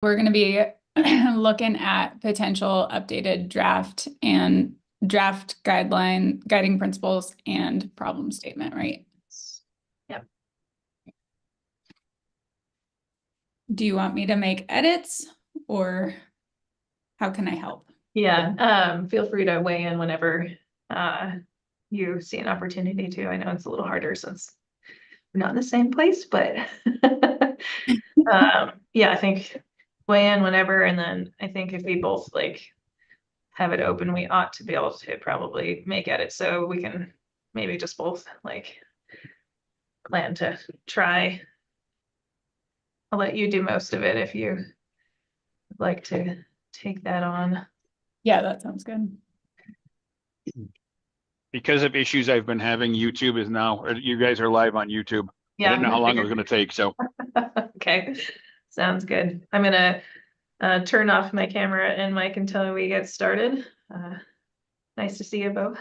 We're going to be looking at potential updated draft and draft guiding principles and problem statement, right? Yep. Do you want me to make edits or how can I help? Yeah, feel free to weigh in whenever you see an opportunity to. I know it's a little harder since we're not in the same place, but yeah, I think weigh in whenever, and then I think if we both like have it open, we ought to be able to probably make edits so we can maybe just both like plan to try. I'll let you do most of it if you would like to take that on. Yeah, that sounds good. Because of issues I've been having, YouTube is now, you guys are live on YouTube. I Yeah, didn't know how long it was going to take, so. okay, sounds good. I'm gonna turn off my camera and mic until we get started. Nice to see you both.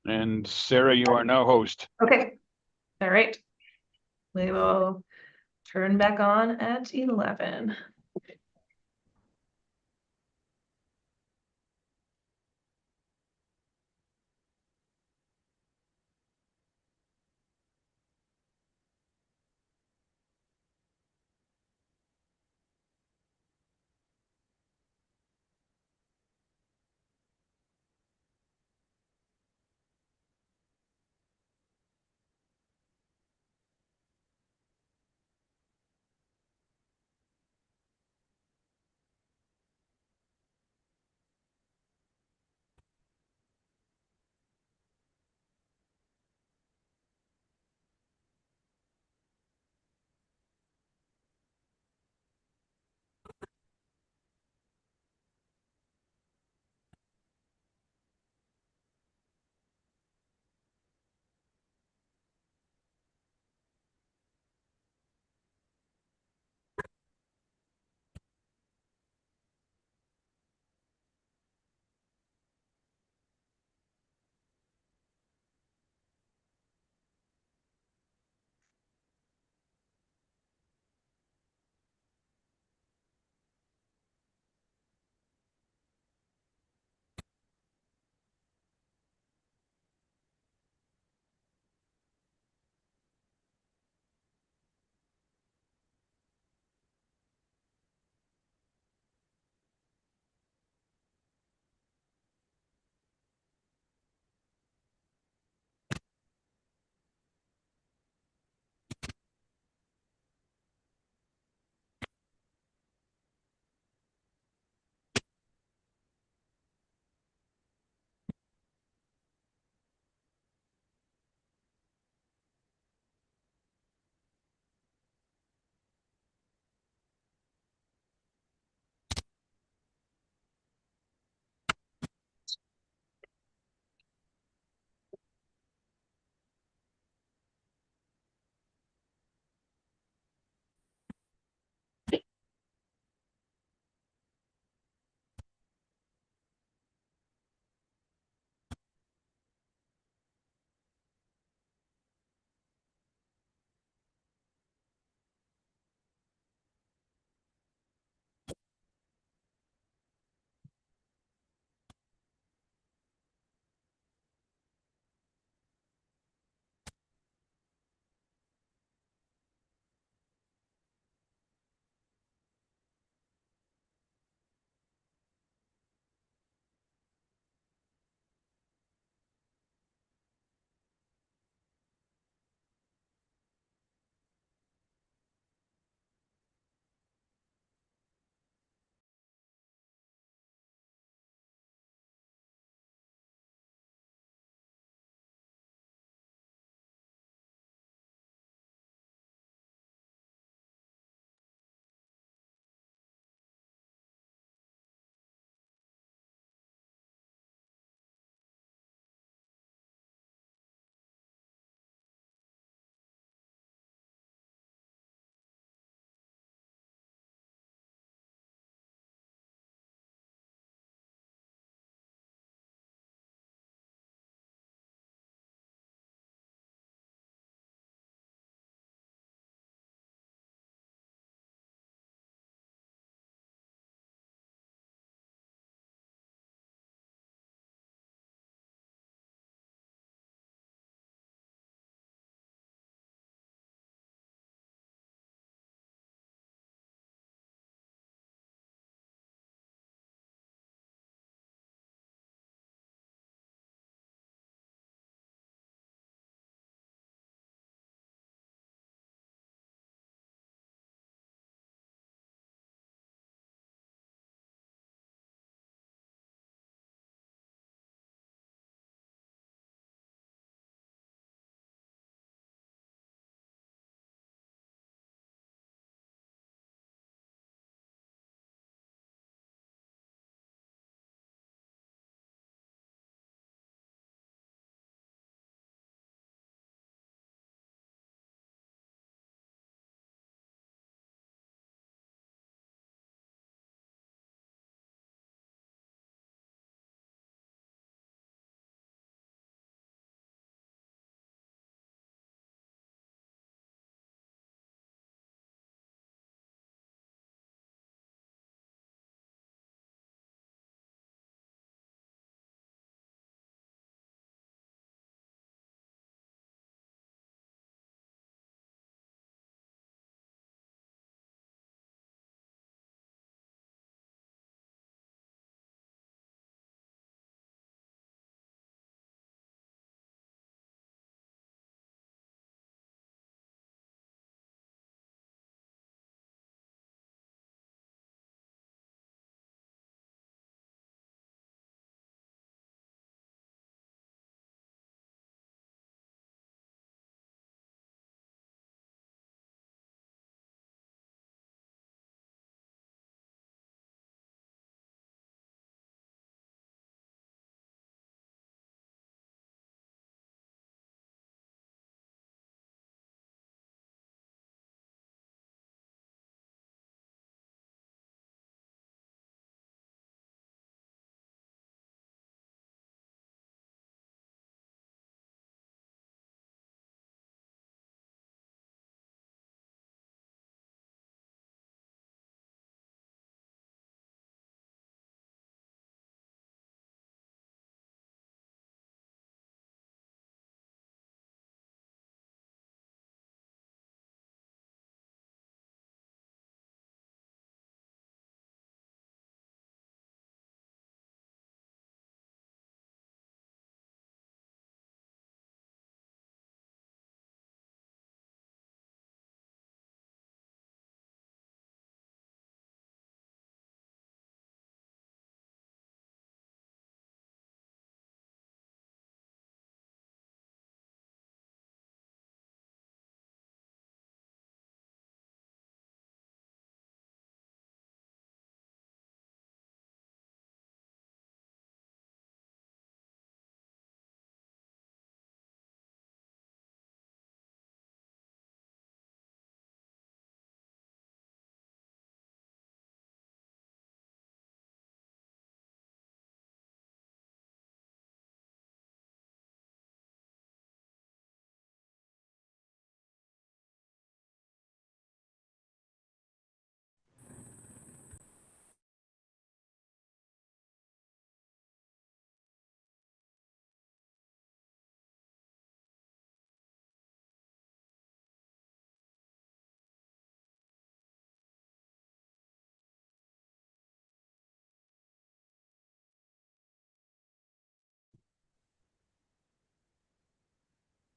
And Sarah, you are now host. Okay, all right. We will turn back on at 11.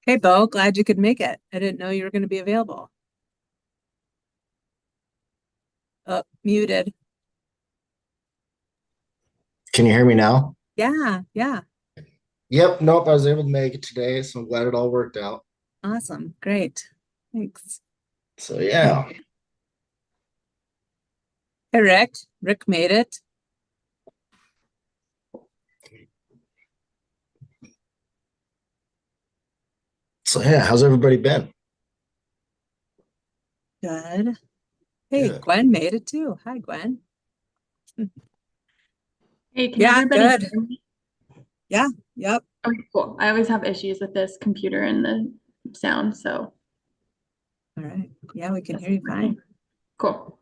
Hey, Bo, glad you could make it. I didn't know you were going to be available. Oh, muted. Can you hear me now? Yeah, yeah. Yep, nope, I was able to make it today, so I'm glad it all worked out. Awesome. Great. Thanks. So yeah, Hey, Rick. Rick made it. how's everybody been? Good. Hey, Good. Gwen made it too. Hi, Gwen. Hey, can Yeah, everybody good. hear me? Yeah, yep. Okay, cool. I always have issues with this computer and the sound, so All right. Yeah, we can that's hear you fine. cool.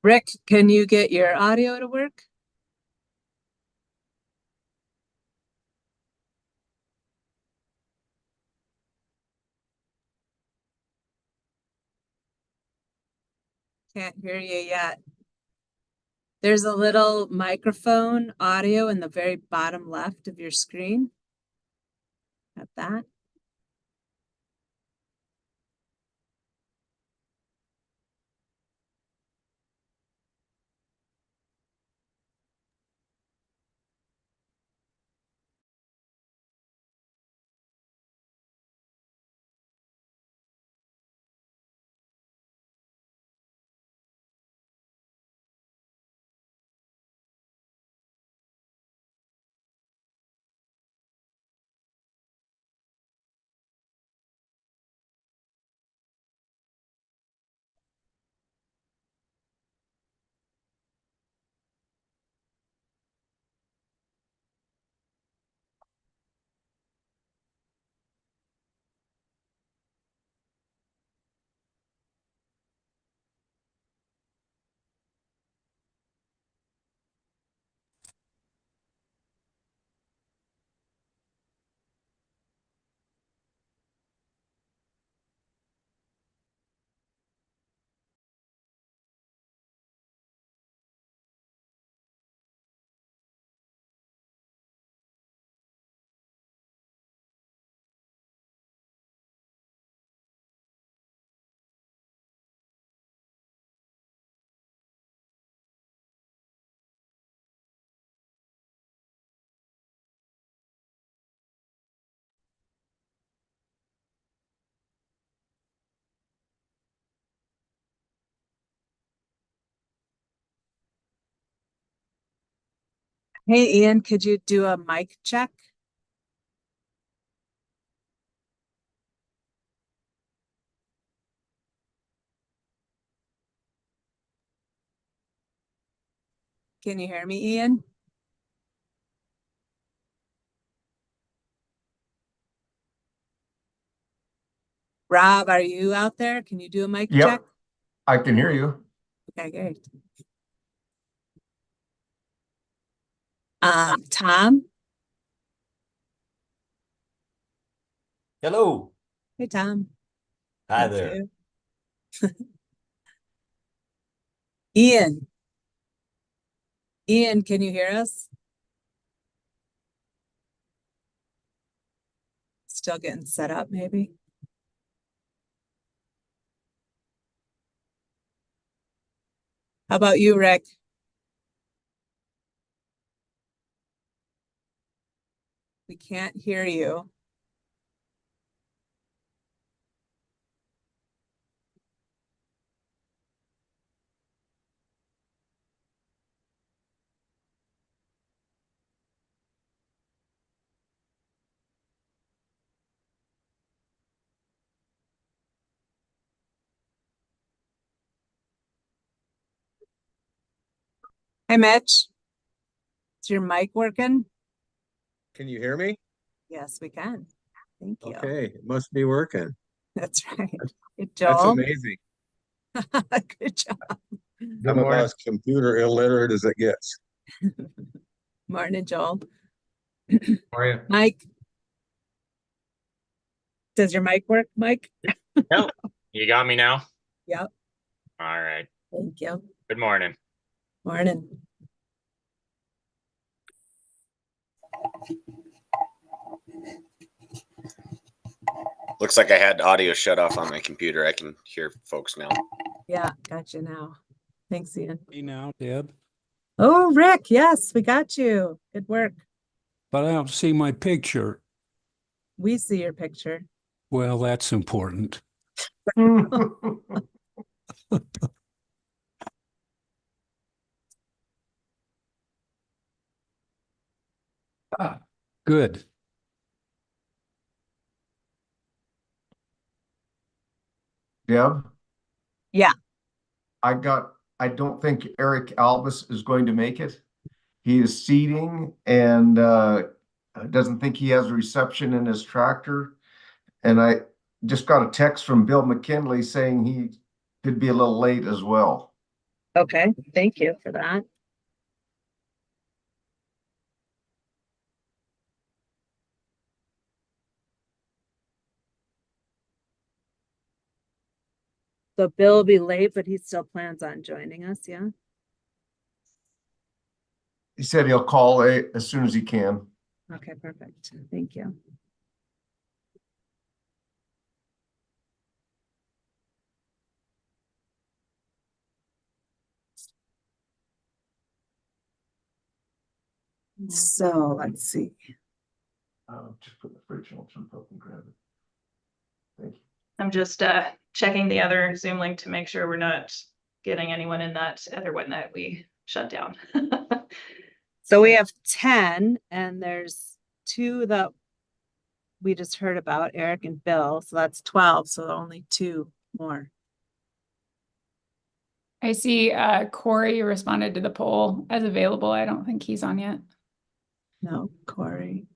Rick, can you get your audio to work? Can't hear you yet. There's a little microphone audio in the very bottom left of your screen. Got that? Hey, Ian, could you do a mic check? Can you hear me, Ian? Rob, are you out there? Can you do a mic check? Yep, I can hear you. Okay, great. Tom? Hello. Hey, Tom. Hi Thank there. you. Ian? Ian, can you hear us? Still getting set up, maybe? How about you, Rick? We can't hear you. Hey, Mitch. Is your mic working? Can you hear me? Yes, we can. Thank you. Okay, it must be working. That's right. Hey, That's Joel. amazing. Good job. Good I'm morning. about as computer illiterate as it gets. Martin and Joel. How are you? Mike, Does your mic work, Mike? Nope. You got me now? Yep. All right. Thank you. Good morning. Morning. Looks like I had audio shut off on my computer. I can hear folks now. Yeah, gotcha now. Thanks, Ian. Me now, Deb, Oh, Rick, yes, we got you. Good work. but I don't see my picture. We see your picture. Well, that's important. Ah, good. Deb, Yeah. I don't think Eric Albus is going to make it. He is seeding and doesn't think he has reception in his tractor. And I just got a text from Bill McKinley saying he could be a little late as well. Okay. Thank you for that. So Bill will be late, but he still plans on joining us, yeah? He said he'll call as soon as he can. Okay, perfect. Thank you. So let's see. Just put the fridge on, jump up and grab it. Thank you. I'm just checking the other Zoom link to make sure we're not getting anyone in that other one that we shut down. So we have 10 and there's 2 that we just heard about, Eric and Bill. So that's 12. So only 2 more. I see Corey responded to the poll as available. I don't think he's on yet. No, Corey.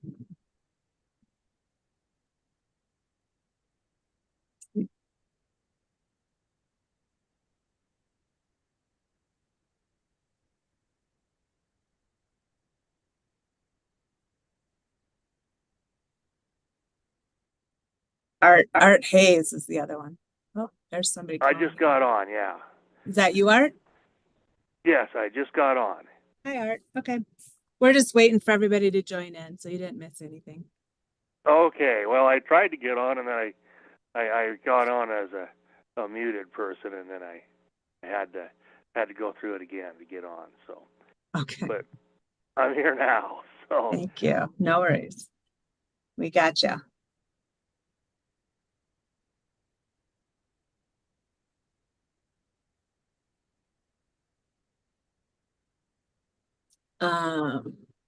Art Hayes is the other one. Oh, there's somebody. I calling just me. got on, yeah. Is that you, Art? Yes, I just got on. Hi, Art. Okay. We're just waiting for everybody to join in, so you didn't miss anything. Okay, well, I tried to get on, and then I got on as a muted person, and then I had to go through it again to get on. So, Okay. but I'm here now. So Thank you. No worries. We got you.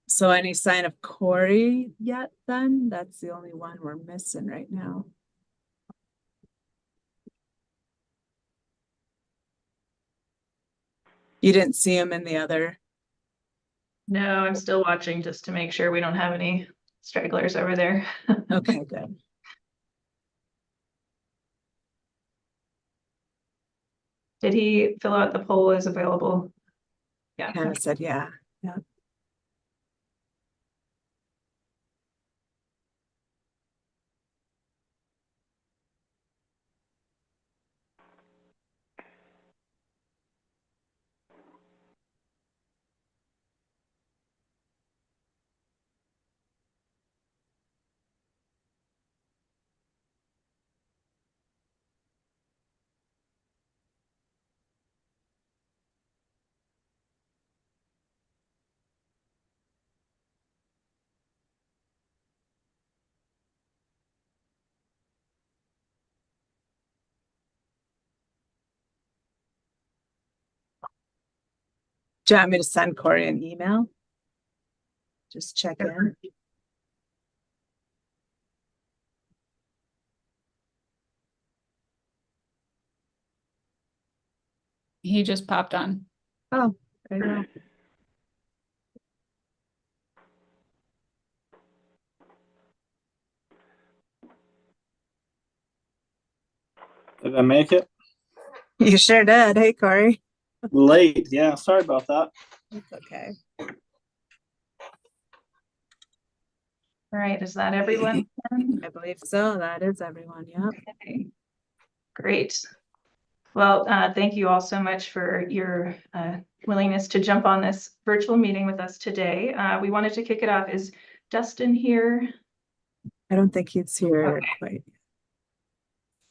So any sign of Corey yet then? That's the only one we're missing right now. You didn't see him in the other? No, I'm still watching just to make sure we don't have any stragglers over there. Okay, good. Did he fill out the poll as available? Yeah. Hannah said, yeah. Yeah. Do you want me to send Corey an email? Just check in. He just popped on. Oh, there you go. Did I make it? You sure did. Hey, Corey. Late. Yeah, sorry about that. That's okay. All right, is that everyone? I believe so. That is everyone. Yeah. Okay. Great. Well, thank you all so much for your willingness to jump on this virtual meeting with us today. We wanted to kick it off. Is Dustin here? I don't think he's here Okay. quite.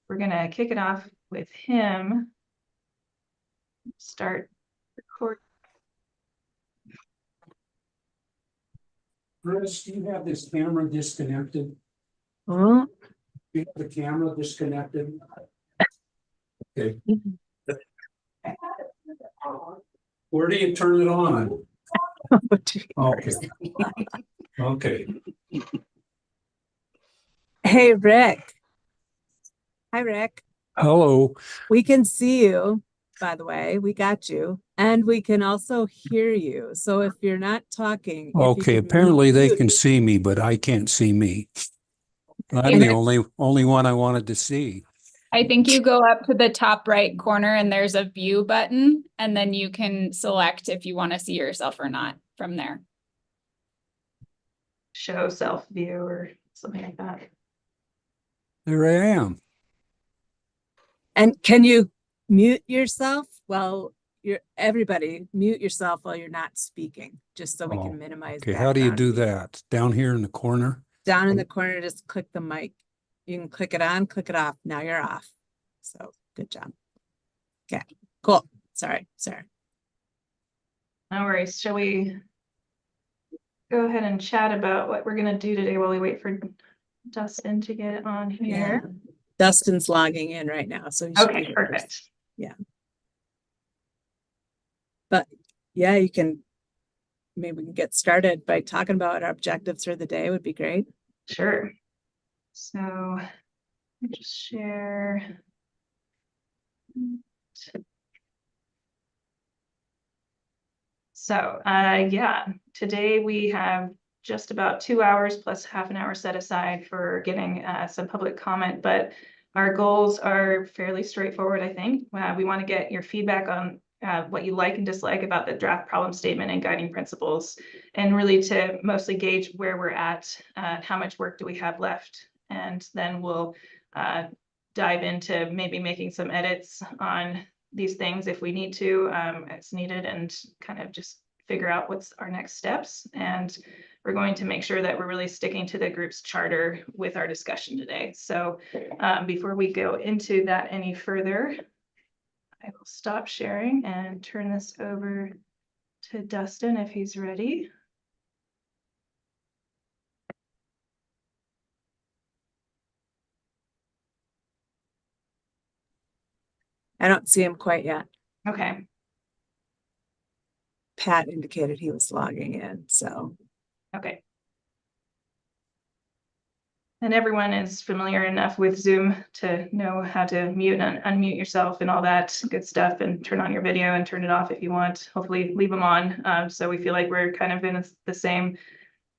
We're gonna kick it off with him. Start record. Chris, do you have this camera disconnected? Oh, Do you have the camera disconnected? Okay. Where do you turn it on? Okay. Okay. hey, Rick. Hi, Rick. Hello. We can see you, by the way. We got you. And we can also hear you. So if you're not talking, if you Okay, could apparently mute- they can see me, but I can't see me. I'm And the only one I wanted to see. I think you go up to the top right corner and there's a view button, and then you can select if you want to see yourself or not from there. Show self view or something like that. There I am. And can you mute yourself? Well, everybody mute yourself while you're not speaking, just so we Oh, can minimize okay, how do you do background. that? Down here in the corner? Down in the corner, just click the mic. You can click it on, click it off. Now you're off. So good job. Okay, cool. Sorry. No worries. Shall we go ahead and chat about what we're gonna do today while we wait for Dustin to get on here? Dustin's logging in right now, so he should be Okay, here. perfect. Yeah. But yeah, you can, maybe we can get started by talking about our objectives for the day would be great. Sure. So let me just share. So yeah, today we have just about 2 hours plus half an hour set aside for getting some public comment, but our goals are fairly straightforward, I think. We want to get your feedback on what you like and dislike about the draft problem statement and guiding principles, and really to mostly gauge where we're at, how much work do we have left, and then we'll dive into maybe making some edits on these things if we need to, as needed, and kind of just figure out what's our next steps. And we're going to make sure that we're really sticking to the group's charter with our discussion today. So before we go into that any further, I will stop sharing and turn this over to Dustin if he's ready. I don't see him quite yet. Okay. Pat indicated he was logging in, so. Okay. And everyone is familiar enough with Zoom to know how to mute and unmute yourself and all that good stuff, and turn on your video and turn it off if you want. Hopefully leave them on, so we feel like we're kind of in the same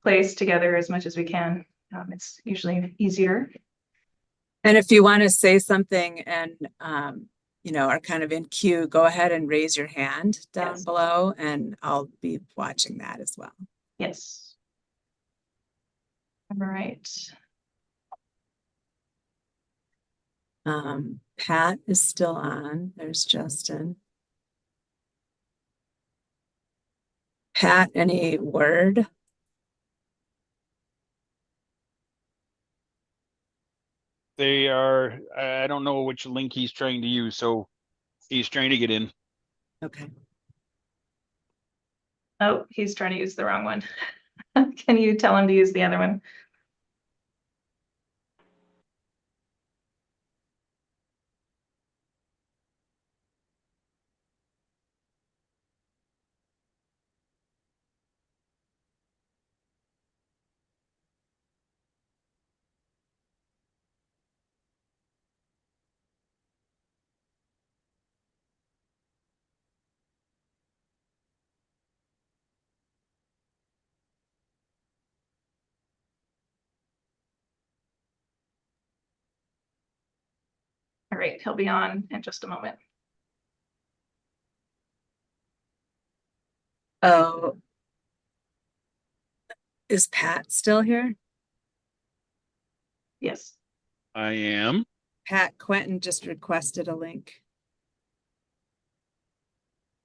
place together as much as we can. It's usually easier. And if you want to say something and, you know, are kind of in queue, go ahead and raise your hand down below, and I'll be watching that as well. Yes. All right. Pat is still on. There's Justin. Pat, any word? They are, I don't know which link he's trying to use, so he's trying to get in. Okay. Oh, he's trying to use the wrong one. Can you tell him to use the other one? All right, he'll be on in just a moment. Oh. Is Pat still here? Yes. I am. Pat Quentin just requested a link.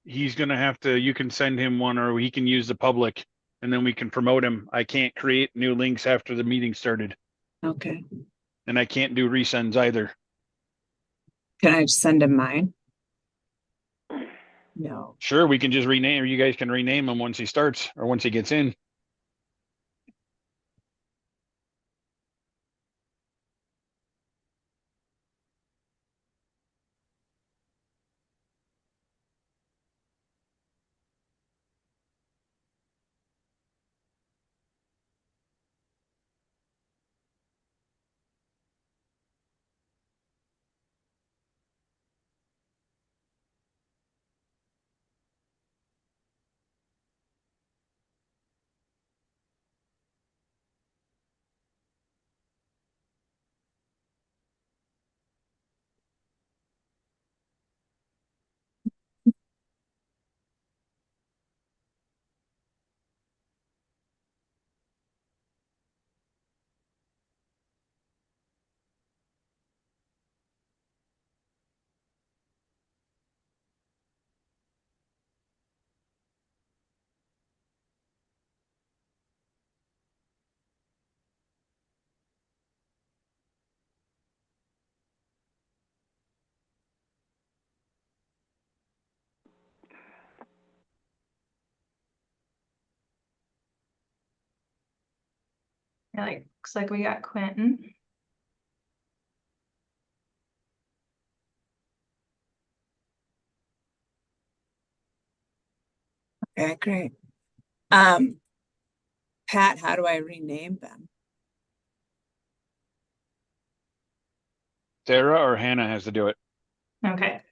He's gonna have to, you can send him one or he can use the public and then we can promote him. I can't create new links after the meeting started Okay. and I can't do resends either. Can I just send him mine? No. Sure, we can just rename, or you guys can rename him once he starts or once he gets in. Yeah, like, looks like we got Quentin. Okay, great. Pat, how do I rename them? Sarah or Hannah has to do it. Okay.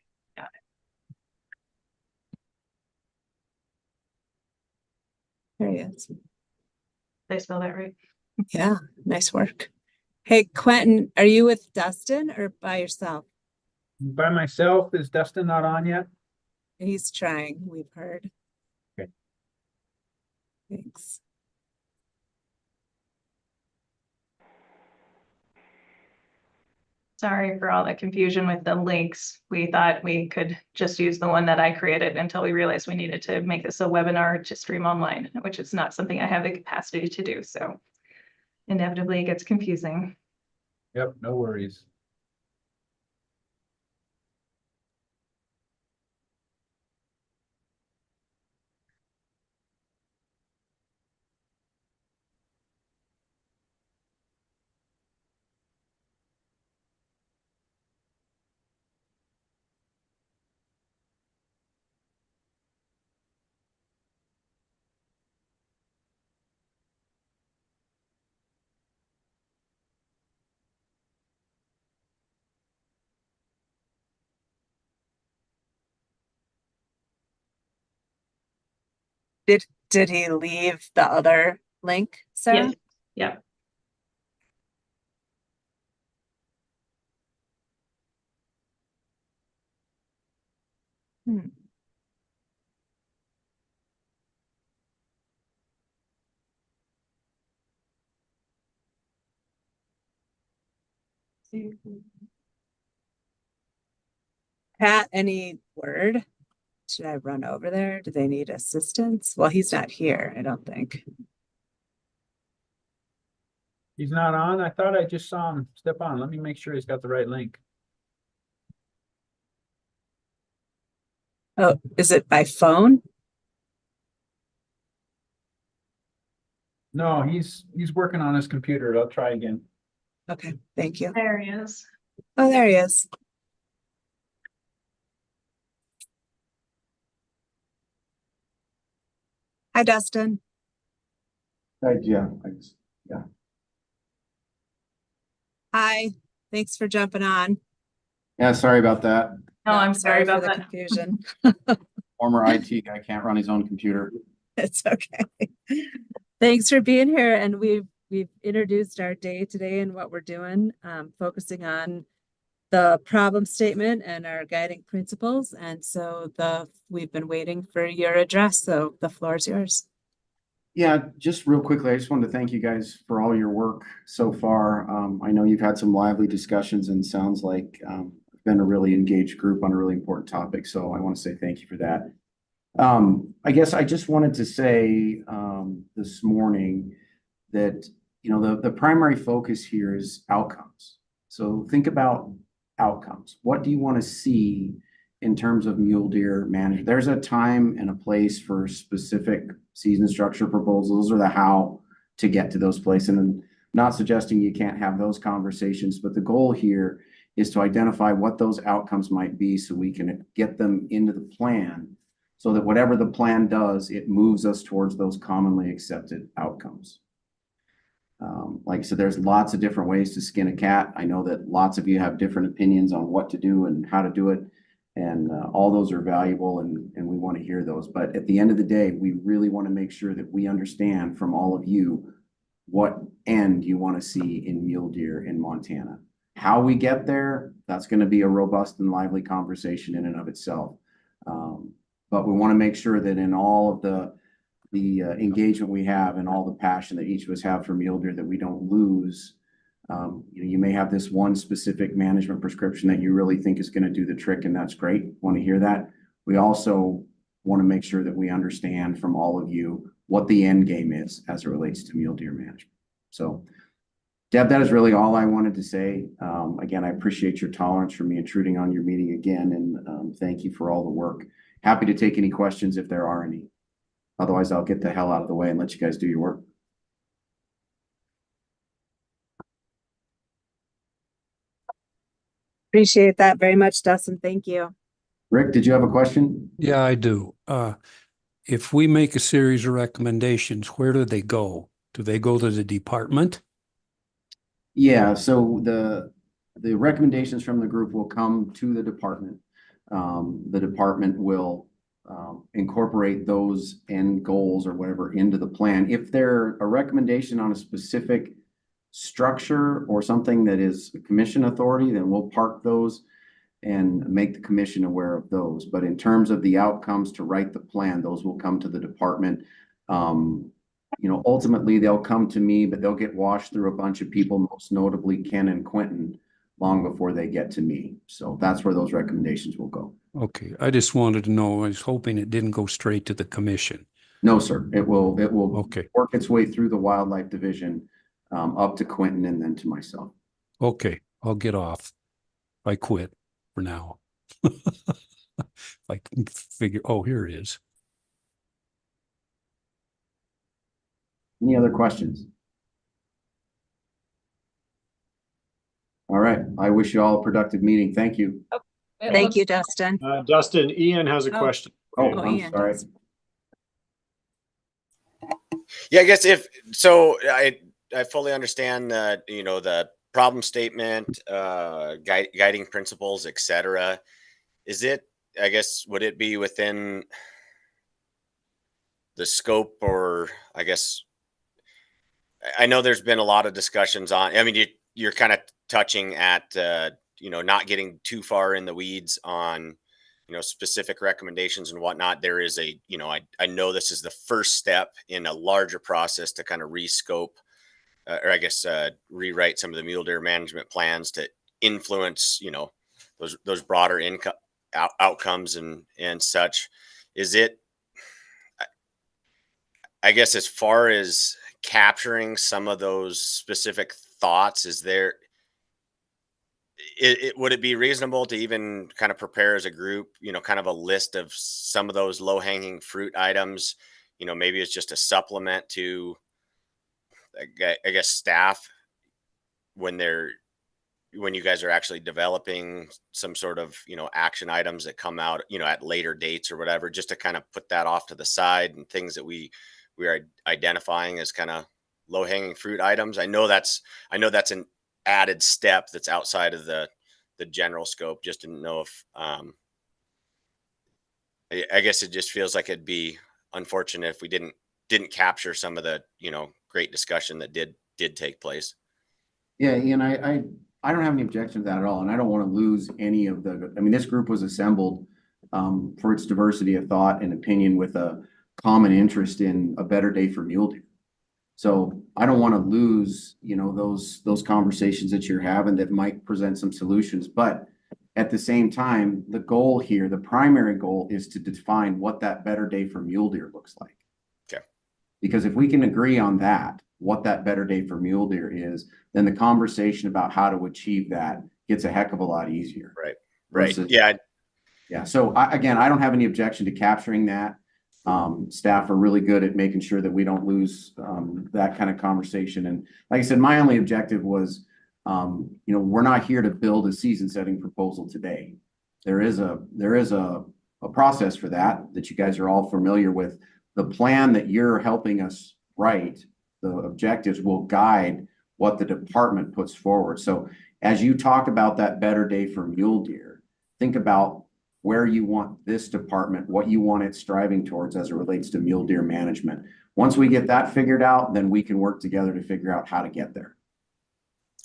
There he is. Did I spell that right? Yeah, nice work. Hey, Quentin, are you with Dustin or by yourself? By myself, is Dustin not on yet? He's trying, we've heard. Okay. Thanks. Sorry for all the confusion with the links. We thought we could just use the one that I created until we realized we needed to make this a webinar to stream online, which is not something I have the capacity to do. So inevitably it gets confusing. Yep, no worries. Did he leave the other link, Sarah? Yes. Yeah. Hmm. Pat, any word? Should I run over there? Do they need assistance? Well, he's not here, I don't think. He's not on? I thought I just saw him step on. Let me make sure he's got the right link. Oh, is it by phone? No, he's working on his computer. I'll try again. Okay, thank you. There he is. Oh, there he is. Hi, Dustin. Yeah, Hi, thanks for jumping on. yeah, sorry about that. No, I'm sorry for about the that. confusion. Former IT guy can't run his own computer. It's okay. Thanks for being here. And we've introduced our day today and what we're doing, focusing on the problem statement and our guiding principles. And so we've been waiting for your address. So the floor is yours. Yeah, just real quickly, I just wanted to thank you guys for all your work so far. I know you've had some lively discussions and sounds like been a really engaged group on a really important topic. So I want to say thank you for that. I guess I just wanted to say this morning that, you know, the primary focus here is outcomes. So think about outcomes. What do you want to see in terms of mule deer management? There's a time and a place for specific season structure proposals, or the how to get to those places. And I'm not suggesting you can't have those conversations, but the goal here is to identify what those outcomes might be so we can get them into the plan, so that whatever the plan does, it moves us towards those commonly accepted outcomes. Like I said, there's lots of different ways to skin a cat. I know that lots of you have different opinions on what to do and how to do it. And all those are valuable, and we want to hear those. But at the end of the day, we really want to make sure that we understand from all of you what end you want to see in mule deer in Montana. How we get there, that's going to be a robust and lively conversation in and of itself. But we want to make sure that in all of the engagement we have and all the passion that each of us have for mule deer, that we don't lose. You may have this one specific management prescription that you really think is going to do the trick, and that's great. Want to hear that. We also want to make sure that we understand from all of you what the end game is as it relates to mule deer management. So, Deb, that is really all I wanted to say. Again, I appreciate your tolerance for me intruding on your meeting again, and thank you for all the work. Happy to take any questions if there are any. Otherwise, I'll get the hell out of the way and let you guys do your work. Appreciate that very much, Dustin. Thank you. Rick, did you have a question? Yeah, I do. If we make a series of recommendations, where do they go? Do they go to the department? Yeah, so the recommendations from the group will come to the department. The department will incorporate those end goals or whatever into the plan. If they're a recommendation on a specific structure or something that is a commission authority, then we'll park those and make the commission aware of those. But in terms of the outcomes to write the plan, those will come to the department. Ultimately they'll come to me, but they'll get washed through a bunch of people, most notably Ken and Quentin, long before they get to me. So that's where those recommendations will go. Okay, I just wanted to know. I was hoping it didn't go straight to the commission. No, sir. It will Okay. work its way through the wildlife division, up to Quentin and then to myself. Okay, I'll get off. I quit for now. I can figure, oh, here it is. Any other questions? All right. I wish you all a productive meeting. Thank you. Thank you, Dustin. Dustin, Ian has a Oh. question. Oh, I'm Ian sorry. does. Yeah, I guess I fully understand the problem statement, guiding principles, etc. Is it, I guess, would it be within the scope, or I guess I know there's been a lot of discussions on, I mean, you're kind of touching at not getting too far in the weeds on specific recommendations and whatnot. There is I know this is the first step in a larger process to kind of rescope, or I guess rewrite some of the mule deer management plans to influence those broader income outcomes and such. Is it, I guess, as far as capturing some of those specific thoughts, is there, would it be reasonable to even kind of prepare as a group, kind of a list of some of those low hanging fruit items? Maybe it's just a supplement to, I guess, staff when you guys are actually developing some sort of, action items that come out, at later dates or whatever, just to kind of put that off to the side, and things that we are identifying as kind of low hanging fruit items. I know that's an added step that's outside of the general scope. Just didn't know if, I guess it just feels like it'd be unfortunate if we didn't capture some of the, great discussion that did take place. Yeah, Ian, I don't have any objection to that at all. And I don't want to lose any of this group was assembled for its diversity of thought and opinion with a common interest in a better day for mule deer. So I don't want to lose, those conversations that you're having that might present some solutions. But at the same time, the goal here, the primary goal is to define what that better day for mule deer looks like. Okay. Because if we can agree on that, what that better day for mule deer is, then the conversation about how to achieve that gets a heck of a lot easier. Right. Right. Versus, Yeah. yeah. So again, I don't have any objection to capturing that. Staff are really good at making sure that we don't lose that kind of conversation. And like I said, my only objective was, we're not here to build a season-setting proposal today. There is a process for that you guys are all familiar with. The plan that you're helping us write, the objectives will guide what the department puts forward. So as you talk about that better day for mule deer, think about where you want this department, what you want it striving towards as it relates to mule deer management. Once we get that figured out, then we can work together to figure out how to get there.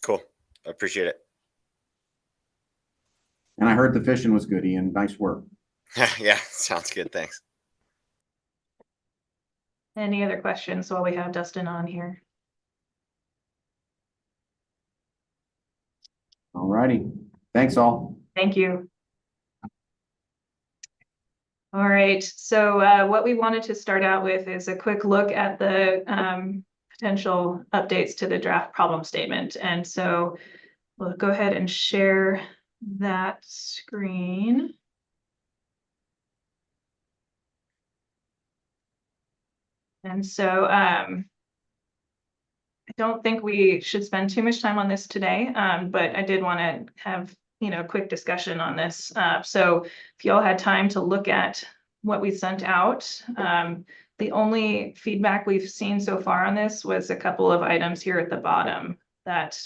Cool. I appreciate it. And I heard the fishing was good, Ian. Nice work. Yeah, sounds good. Thanks. Any other questions while we have Dustin on here? All righty. Thanks all. Thank you. All right, so what we wanted to start out with is a quick look at the potential updates to the draft problem statement. And so we'll go ahead and share that screen. And so I don't think we should spend too much time on this today, but I did want to have a quick discussion on this. So if y'all had time to look at what we sent out, the only feedback we've seen so far on this was a couple of items here at the bottom that,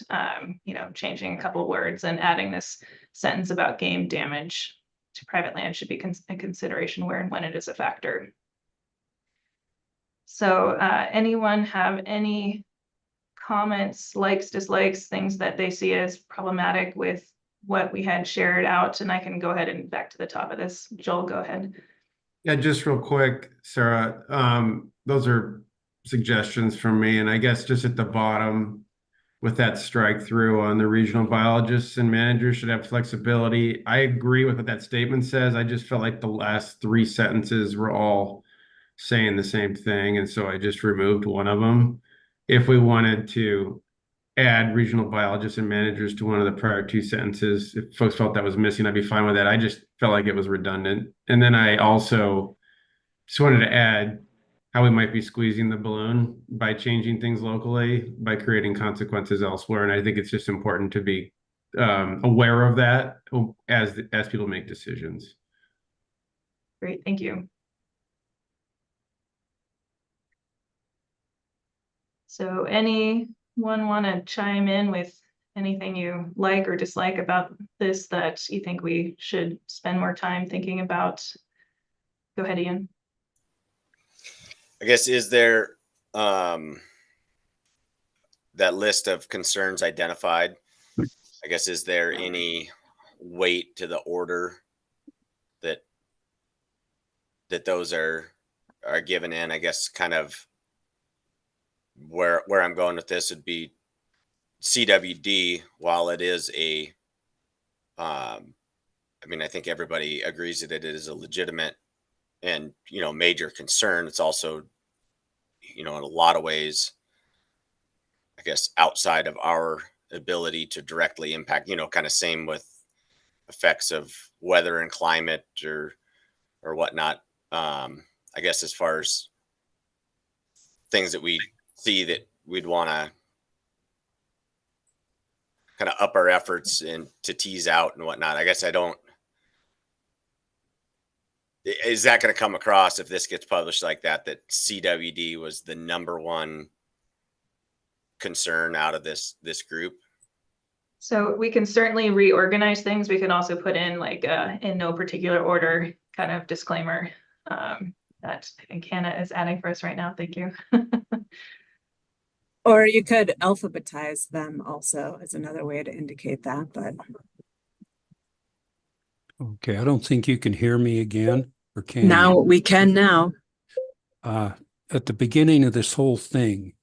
changing a couple words and adding this sentence about game damage to private land should be a consideration where and when it is a factor. So anyone have any comments, likes, dislikes, things that they see as problematic with what we had shared out? And I can go ahead and back to the top of this. Joel, go ahead. Yeah, just real quick, Sarah, those are suggestions from me. And I guess just at the bottom with that strike through on the regional biologists and managers should have flexibility. I agree with what that statement says. I just felt like the last three sentences were all saying the same thing. And so I just removed one of them. If we wanted to add regional biologists and managers to one of the prior two sentences, if folks felt that was missing, I'd be fine with that. I just felt like it was redundant. And then I also just wanted to add how we might be squeezing the balloon by changing things locally, by creating consequences elsewhere. And I think it's just important to be aware of that as people make decisions. Great, thank you. So anyone want to chime in with anything you like or dislike about this that you think we should spend more time thinking about? Go ahead, Ian. I guess, is there that list of concerns identified? I guess, is there any weight to the order that those are given in? I guess kind of where I'm going with this would be CWD, while it is a I think everybody agrees that it is a legitimate and major concern. It's also in a lot of ways, I guess, outside of our ability to directly impact, kind of same with effects of weather and climate or whatnot. I guess as far as things that we see that we'd want to kind of up our efforts and to tease out and whatnot. I guess is that going to come across if this gets published like that CWD was the number one concern out of this group? So we can certainly reorganize things. We can also put in like in no particular order kind of disclaimer that I think Hannah is adding for us right now. Thank you. Or you could alphabetize them also as another way to indicate that, but. Okay, I don't think you can hear me again, or can Now you? we can now. At the beginning of this whole thing,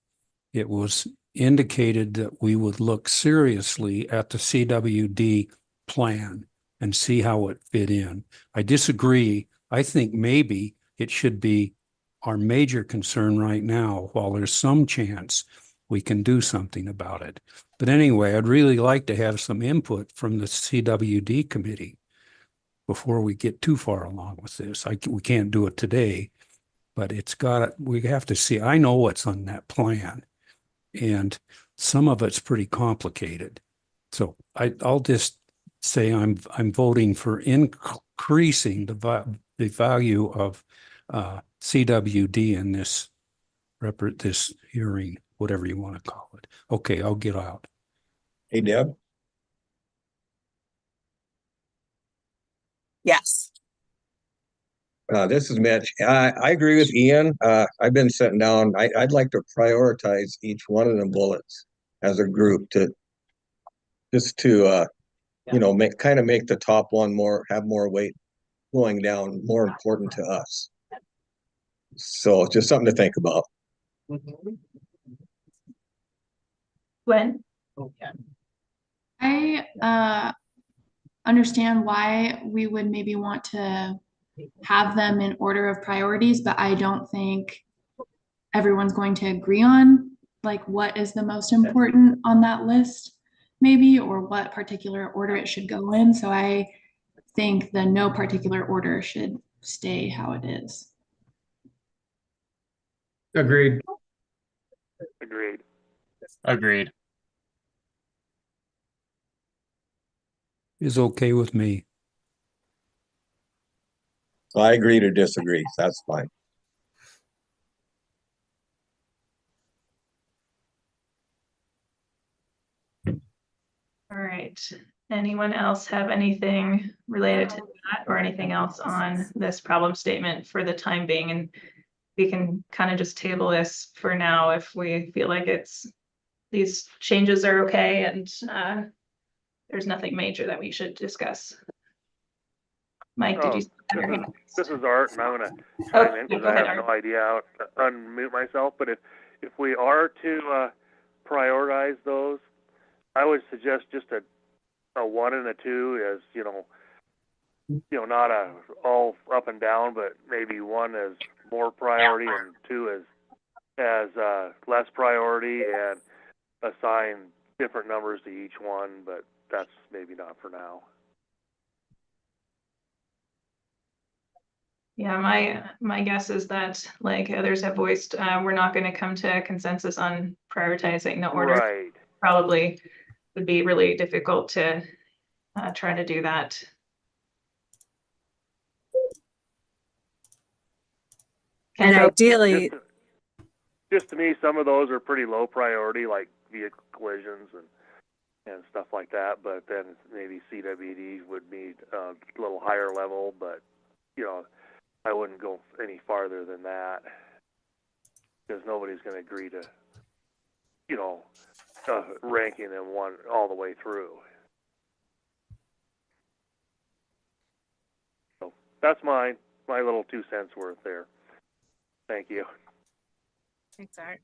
it was indicated that we would look seriously at the CWD plan and see how it fit in. I disagree. I think maybe it should be our major concern right now, while there's some chance we can do something about it. But anyway, I'd really like to have some input from the CWD committee before we get too far along with this. We can't do it today, but we have to see. I know what's on that plan, and some of it's pretty complicated. So I'll just say I'm voting for increasing the value of CWD in this hearing, whatever you want to call it. Okay, I'll get out. Hey, Deb. Yes. This is Mitch. I agree with Ian. I've been sitting down. I'd like to prioritize each one of the bullets as a group to make the top one have more weight going down, more important to us. So just something to think about. Gwen? I understand why we would maybe want to have them in order of priorities, but I don't think everyone's going to agree on like what is the most important on that list, maybe, or what particular order it should go in. So I think the no particular order should stay how it is. Agreed. Agreed. Agreed. Is okay with me. So I agree to disagree. That's fine. All right. Anyone else have anything related to that or anything else on this problem statement for the time being? And we can kind of just table this for now if we feel like these changes are okay and there's nothing major that we should discuss. Mike, did you? This is Art, and I'm going to chime in because I have no idea how to unmute myself. But if we are to prioritize those, I would suggest just a 1 and a 2 as not a all up and down, but maybe 1 as more priority and 2 as less priority, and assign different numbers to each one. But that's maybe not for now. Yeah, my guess is that, like others have voiced, we're not going to come to a consensus on prioritizing the order. Right. Probably would be really difficult to try to do that. And ideally, just to me, some of those are pretty low priority, like vehicle collisions and stuff like that. But then maybe CWD would be a little higher level, but I wouldn't go any farther than that because nobody's going to agree to, ranking them one all the way through. So that's my little 2 cents worth there. Thank you. Thanks, Art.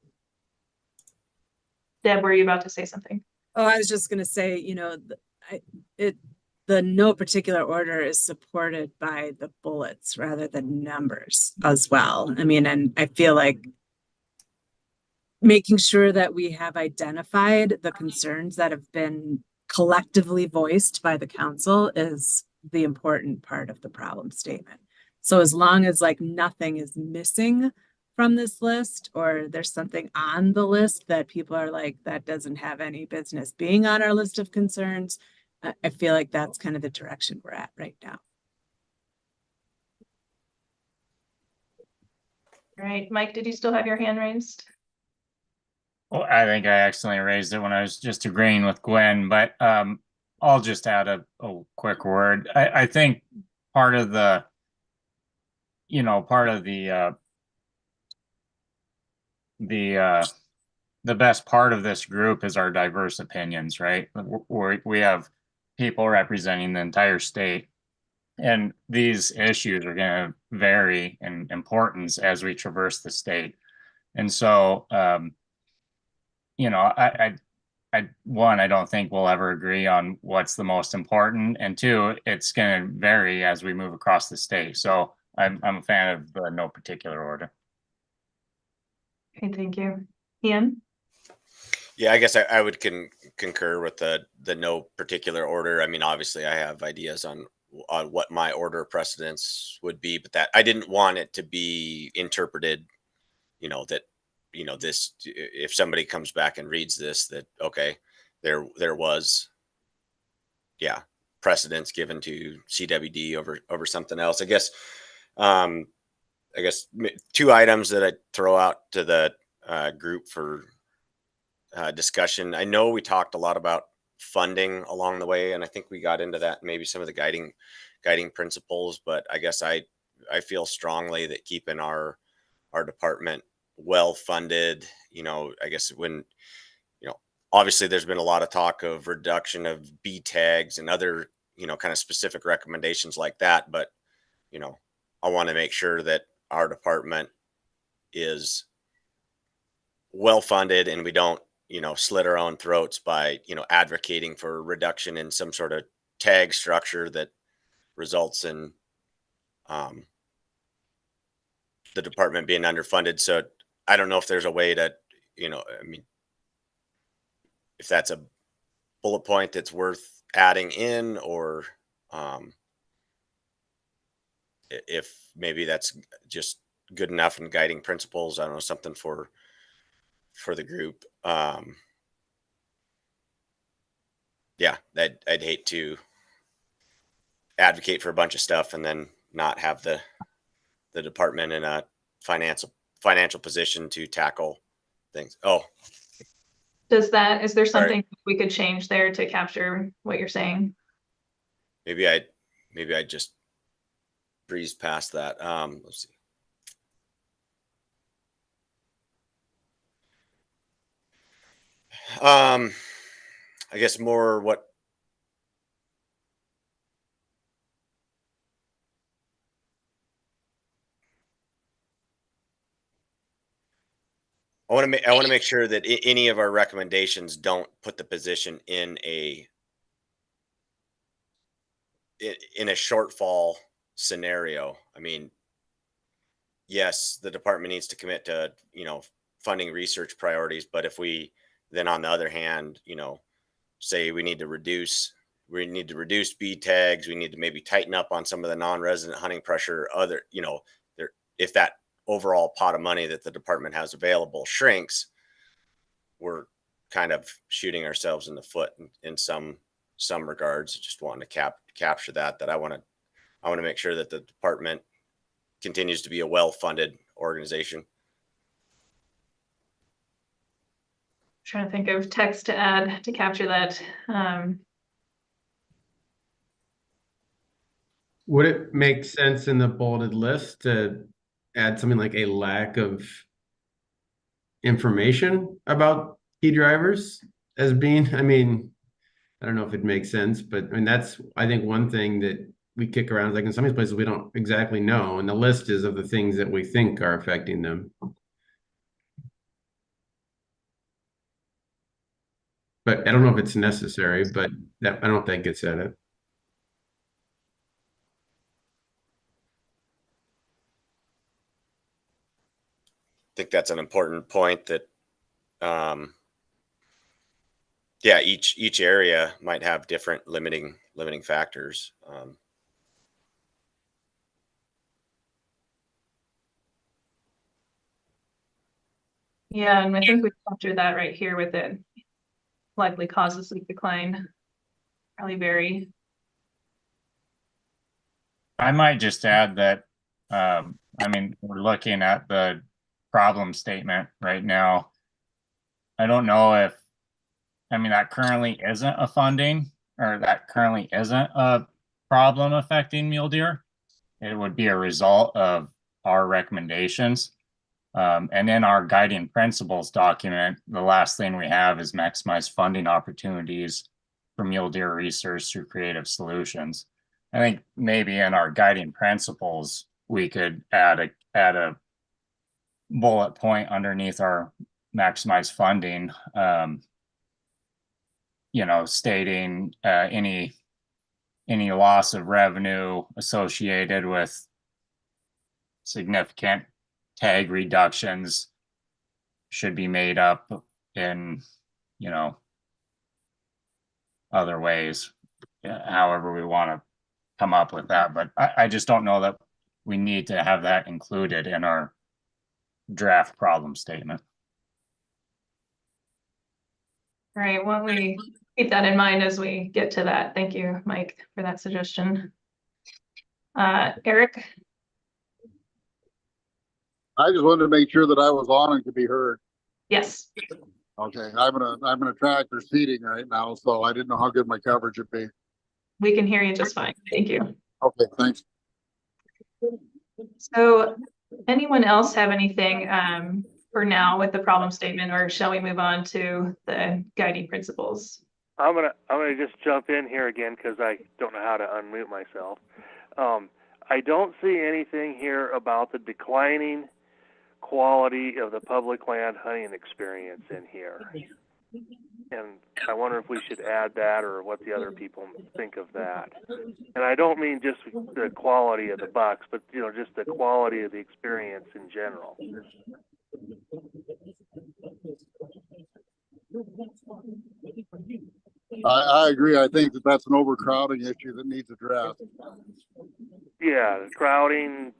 Deb, were you about to say something? Oh, I was just going to say, the no particular order is supported by the bullets rather than numbers as well. I mean, and I feel like making sure that we have identified the concerns that have been collectively voiced by the council is the important part of the problem statement. So as long as like nothing is missing from this list, or there's something on the list that people are like, that doesn't have any business being on our list of concerns, I feel like that's kind of the direction we're at right now. All right, Mike, did you still have your hand raised? Well, I think I accidentally raised it when I was just agreeing with Gwen, but I'll just add a quick word. I think part of the best part of this group is our diverse opinions, right? We have people representing the entire state, And these issues are going to vary in importance as we traverse the state. And so, you know, I don't think we'll ever agree on what's the most important. And two, it's going to vary as we move across the state. So I'm a fan of the no particular order. Okay, thank you. Ian? Yeah, I guess I would concur with the no particular order. I mean, obviously I have ideas on what my order of precedence would be, but that I didn't want it to be interpreted, you know, that, you know, this, if somebody comes back and reads this, that, okay, there was, yeah, precedence given to CWD over something else. I guess two items that I throw out to the group for discussion. I know we talked a lot about funding along the way, and I think we got into that, maybe some of the guiding principles, but I guess I feel strongly that keeping our department well funded, you know, I guess when, you know, obviously there's been a lot of talk of reduction of B tags and other, you know, kind of specific recommendations like that, but, you know, I want to make sure that our department is well funded and we don't, you know, slit our own throats by, you know, advocating for a reduction in some sort of tag structure that results in the department being underfunded. So I don't know if there's a way to, you know, I mean, if that's a bullet point that's worth adding in, or if maybe that's just good enough in guiding principles. I don't know, something for the group. Yeah, I'd hate to advocate for a bunch of stuff and then not have the department in a financial position to tackle things. Oh, Is there something we could change there to capture what you're saying? maybe I just breeze past that. Let's see. I guess more what I want to make sure that any of our recommendations don't put the position in a shortfall scenario. I mean, yes, the department needs to commit to, you know, funding research priorities, but if we then on the other hand, you know, say we need to reduce B tags, we need to maybe tighten up on some of the non-resident hunting pressure, other, you know, there, if that overall pot of money that the department has available shrinks, we're kind of shooting ourselves in the foot in some regards. Just wanting to capture that I want to make sure that the department continues to be a well-funded organization. Trying to think of text to add to capture that. Would it make sense in the bolded list to add something like a lack of information about key drivers as being, I mean, I don't know if it makes sense, but I mean, that's, I think one thing that we kick around, like in some of these places, we don't exactly know. And the list is of the things that we think are affecting them. But I don't know if it's necessary, but that, I don't think it's at it. I think that's an important point that, yeah, each area might have different limiting factors. Yeah, and I think we captured that right here with it. Likely causes leak decline. Probably vary. I might just add that, I mean, we're looking at the problem statement right now. I don't know if, I mean, that currently isn't a funding, or that currently isn't a problem affecting mule deer. It would be a result of our recommendations. And in our guiding principles document, the last thing we have is maximize funding opportunities for mule deer research through creative solutions. I think maybe in our guiding principles, we could add a bullet point underneath our maximize funding, stating any loss of revenue associated with significant tag reductions should be made up in, other ways, however we want to come up with that. But I just don't know that we need to have that included in our draft problem statement. All right, well, we keep that in mind as we get to that. Thank you, Mike, for that suggestion. Eric? I just wanted to make sure that I was on and could be heard. Yes. Okay, I'm in a tractor seating right now, so I didn't know how good my coverage would be. We can hear you just fine. Thank you. Okay, thanks. So anyone else have anything for now with the problem statement, or shall we move on to the guiding principles? I'm gonna just jump in here again because I don't know how to unmute myself. I don't see anything here about the declining quality of the public land hunting experience in here. And I wonder if we should add that, or what the other people think of that. And I don't mean just the quality of the bucks, but just the quality of the experience in general. I agree. I think that that's an overcrowding issue that needs addressed. Yeah, the crowding.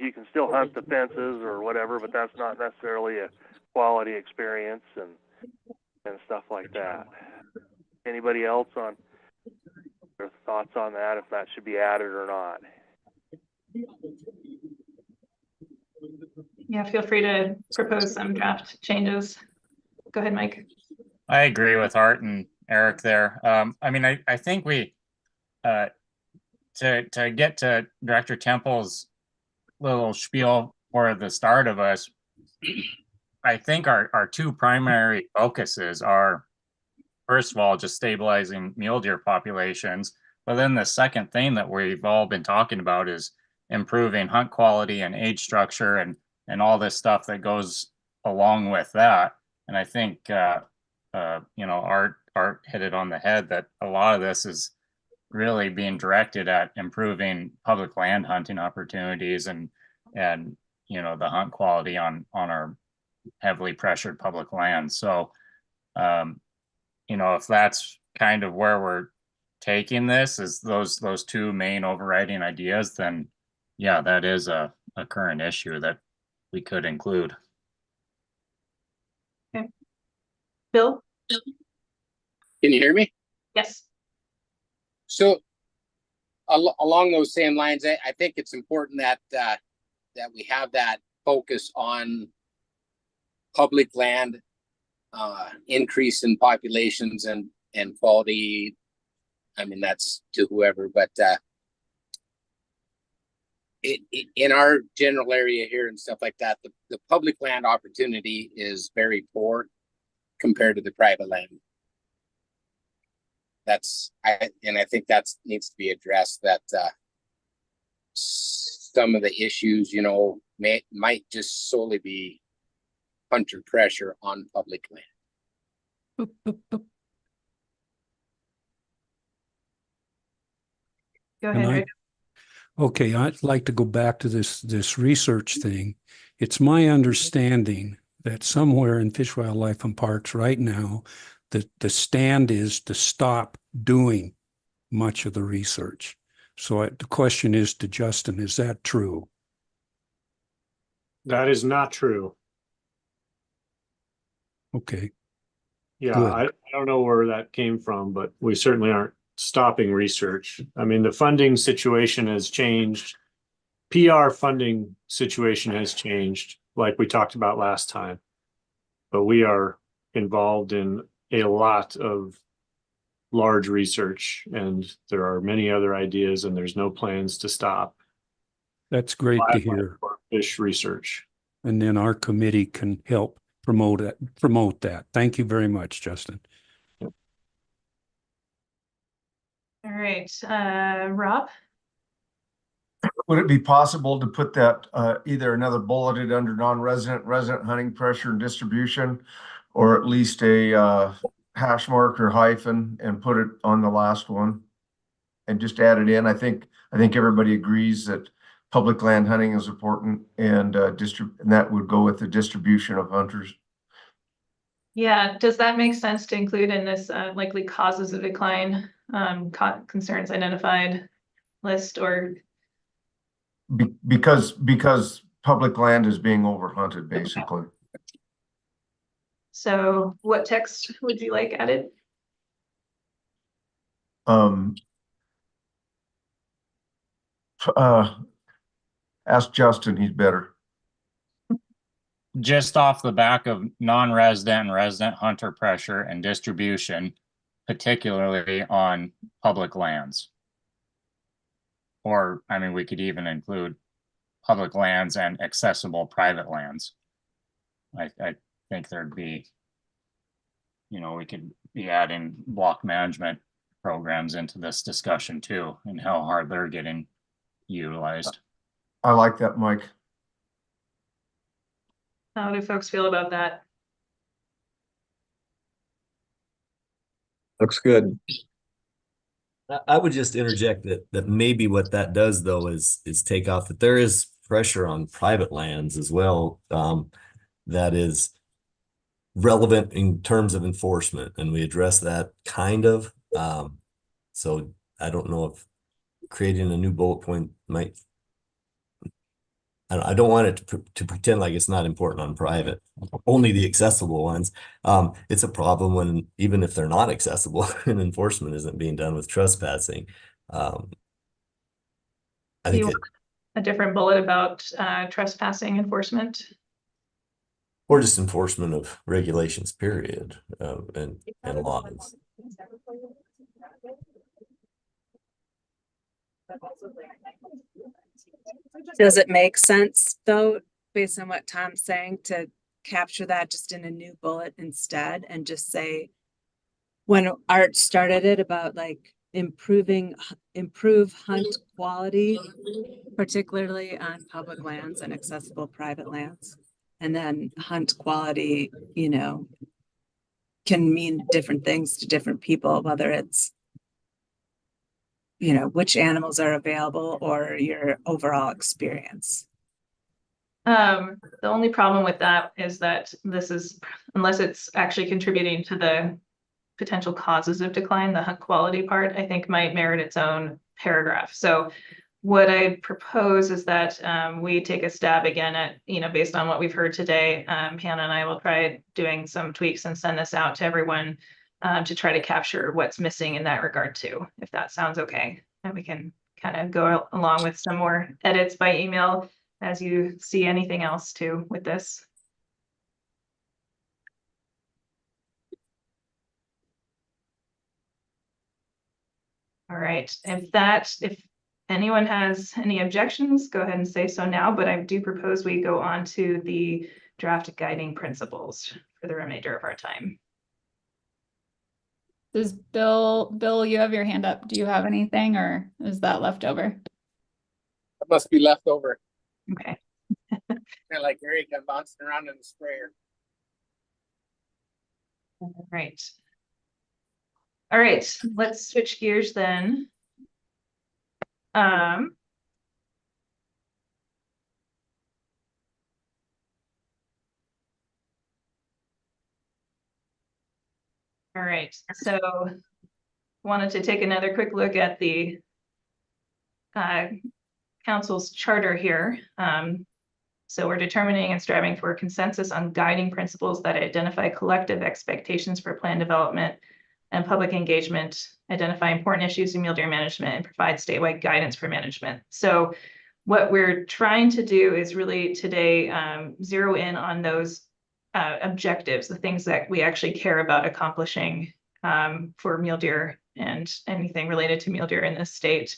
You can still hunt the fences or whatever, but that's not necessarily a quality experience and stuff like that. Anybody else on their thoughts on that, if that should be added or not? Yeah, feel free to propose some draft changes. Go ahead, Mike. I agree with Art and Eric there. I think we to get to Director Temple's little spiel for the start of us, I think our two primary focuses are, first of all, just stabilizing mule deer populations. But then the second thing that we've all been talking about is improving hunt quality and age structure and all this stuff that goes along with that. And I think, Art hit it on the head that a lot of this is really being directed at improving public land hunting opportunities and the hunt quality on our heavily pressured public land. So, if that's kind of where we're taking this, is those two main overriding ideas, then yeah, that is a current issue that we could include. Okay. Bill? Can you hear me? Yes. So along those same lines, I think it's important that we have that focus on public land, increase in populations and quality. I mean, that's to whoever, but in our general area here and stuff like that, the public land opportunity is very poor compared to the private land. I think that needs to be addressed, that some of the issues, might just solely be hunter pressure on public land. Go ahead, Rick. Okay, I'd like to go back to this research thing. It's my understanding that somewhere in Fish, Wildlife and Parks right now, the stand is to stop doing much of the research. So the question is to Justin, is that true? That is not true. Okay. Yeah, good. I don't know where that came from, but we certainly aren't stopping research. I mean, the funding situation has changed. PR funding situation has changed, like we talked about last time. But we are involved in a lot of large research, and there are many other ideas, and there's no plans to stop. That's great to hear. Fish research. And then our committee can help promote that. Thank you very much, Justin. All right, Rob? Would it be possible to put that either another bulleted under non-resident, resident hunting pressure and distribution, or at least a hash mark or hyphen and put it on the last one and just add it in? I think everybody agrees that public land hunting is important, and and that would go with the distribution of hunters. Yeah, does that make sense to include in this likely causes of decline, concerns identified list, or? Because public land is being overhunted, basically. So what text would you like added? Ask Justin, he's better. Just off the back of non-resident and resident hunter pressure and distribution, particularly on public lands. Or, I mean, we could even include public lands and accessible private lands. I think there'd be, we could be adding block management programs into this discussion too, and how hard they're getting utilized. I like that, Mike. How do folks feel about that? Looks good. I would just interject that maybe what that does though is take off that there is pressure on private lands as well, that is relevant in terms of enforcement, and we address that kind of. So I don't know if creating a new bullet point might. I don't want it to pretend like it's not important on private, only the accessible ones. It's a problem when, even if they're not accessible and enforcement isn't being done with trespassing. I think a different bullet about trespassing enforcement, or just enforcement of regulations, period, and laws. Does it make sense though, based on what Tom's saying, to capture that just in a new bullet instead and just say, when Art started it about like improve hunt quality, particularly on public lands and accessible private lands, and then hunt quality, can mean different things to different people, whether it's which animals are available or your overall experience. The only problem with that is that this is, unless it's actually contributing to the potential causes of decline, the hunt quality part, I think might merit its own paragraph. So what I propose is that we take a stab again at, based on what we've heard today. Hannah and I will try doing some tweaks and send this out to everyone to try to capture what's missing in that regard too, if that sounds okay. And we can kind of go along with some more edits by email as you see anything else too with this. All right, if anyone has any objections, go ahead and say so now, but I do propose we go on to the draft guiding principles for the remainder of our time. Does Bill, you have your hand up. Do you have anything, or is that left over? It must be left over. Okay. Kind of like Eric, I'm bouncing around in the sprayer. All right. All right, let's switch gears then. All right, so wanted to take another quick look at the council's charter here. So we're determining and striving for consensus on guiding principles that identify collective expectations for plan development and public engagement, identify important issues in mule deer management, and provide statewide guidance for management. So what we're trying to do is really today zero in on those objectives, the things that we actually care about accomplishing for mule deer and anything related to mule deer in this state.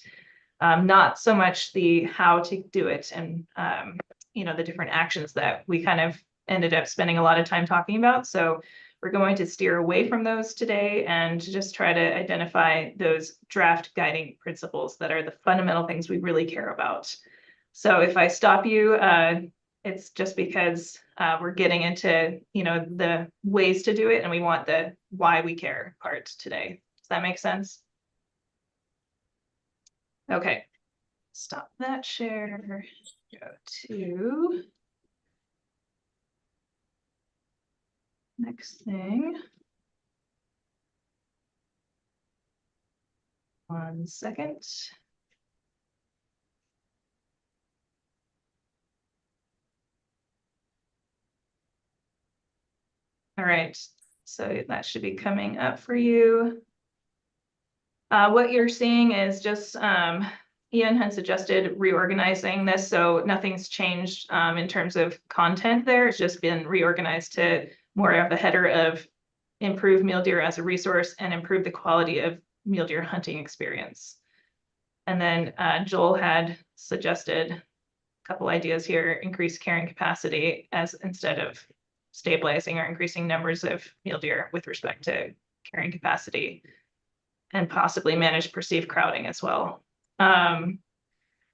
Not so much the how to do it and the different actions that we kind of ended up spending a lot of time talking about. So we're going to steer away from those today and just try to identify those draft guiding principles that are the fundamental things we really care about. So if I stop you, it's just because we're getting into, the ways to do it, and we want the why we care part today. Does that make sense? Okay, stop that share, go to next thing. 1 second. All right, so that should be coming up for you. What you're seeing is just Ian had suggested reorganizing this, so nothing's changed in terms of content there. It's just been reorganized to more of the header of improve mule deer as a resource and improve the quality of mule deer hunting experience. And then Joel had suggested a couple ideas here: increase carrying capacity as instead of stabilizing or increasing numbers of mule deer with respect to carrying capacity, and possibly manage perceived crowding as well.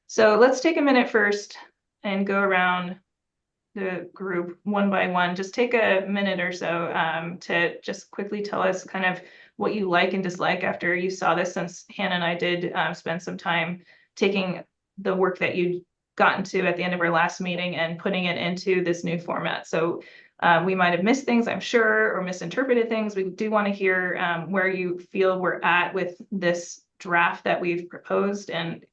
So let's take a minute first and go around the group one by one. Just take a minute or so to just quickly tell us kind of what you like and dislike after you saw this, since Hannah and I did spend some time taking the work that you'd gotten to at the end of our last meeting and putting it into this new format. So we might have missed things, I'm sure, or misinterpreted things. We do want to hear where you feel we're at with this draft that we've proposed. And,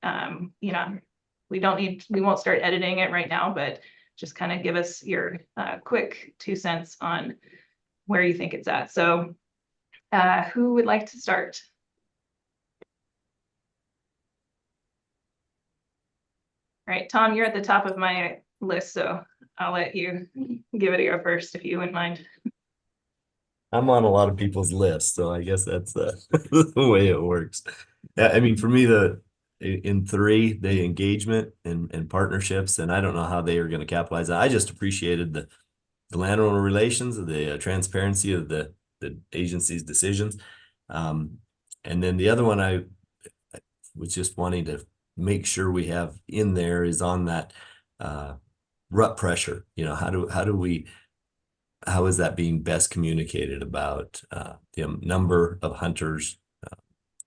we won't start editing it right now, but just kind of give us your quick 2 cents on where you think it's at. So who would like to start? All right, Tom, you're at the top of my list, so I'll let you give it a go first if you wouldn't mind. I'm on a lot of people's lists, so I guess that's the way it works. I mean, for me, in 3, the engagement and partnerships, and I don't know how they are going to capitalize on. I just appreciated the landowner relations, the transparency of the agency's decisions. And then the other one I was just wanting to make sure we have in there is on that rut pressure. How is that being best communicated about the number of hunters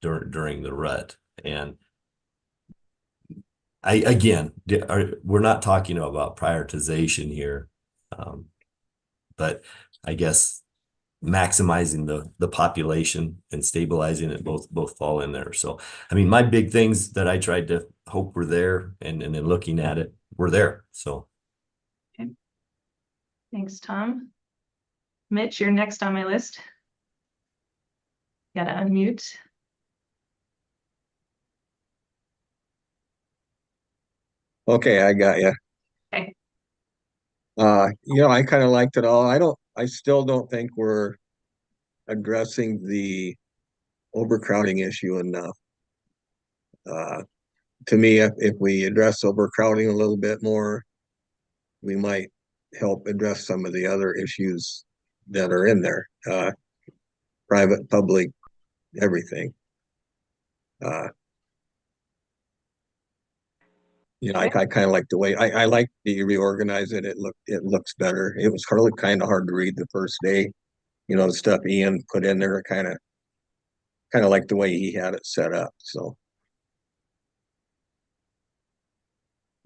during the rut? And we're not talking about prioritization here, but I guess maximizing the population and stabilizing it both fall in there. So, I mean, my big things that I tried to hope were there, and then looking at it, were there. So, okay. Thanks, Tom. Mitch, you're next on my list. Gotta unmute. Okay, I got you. Okay. I kind of liked it all. I still don't think we're addressing the overcrowding issue enough. To me, if we address overcrowding a little bit more, we might help address some of the other issues that are in there. Private, public, everything. I kind of like the way I like that you reorganize it. It looks better. It was kind of hard to read the first day. The stuff Ian put in there, kind of like the way he had it set up. So.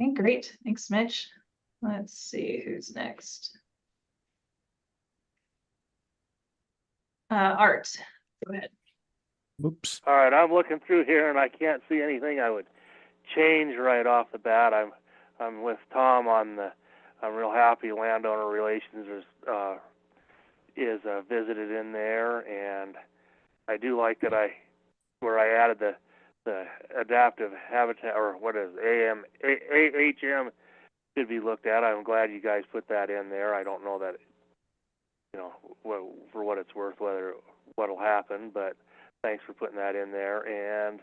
Okay, great. Thanks, Mitch. Let's see who's next. Art, go ahead. Oops. All right, I'm looking through here and I can't see anything I would change right off the bat. I'm with Tom on I'm real happy landowner relations is visited in there, and I do like that where I added the adaptive habitat, or what is AHM should be looked at. I'm glad you guys put that in there. I don't know that for what it's worth what'll happen, but thanks for putting that in there. And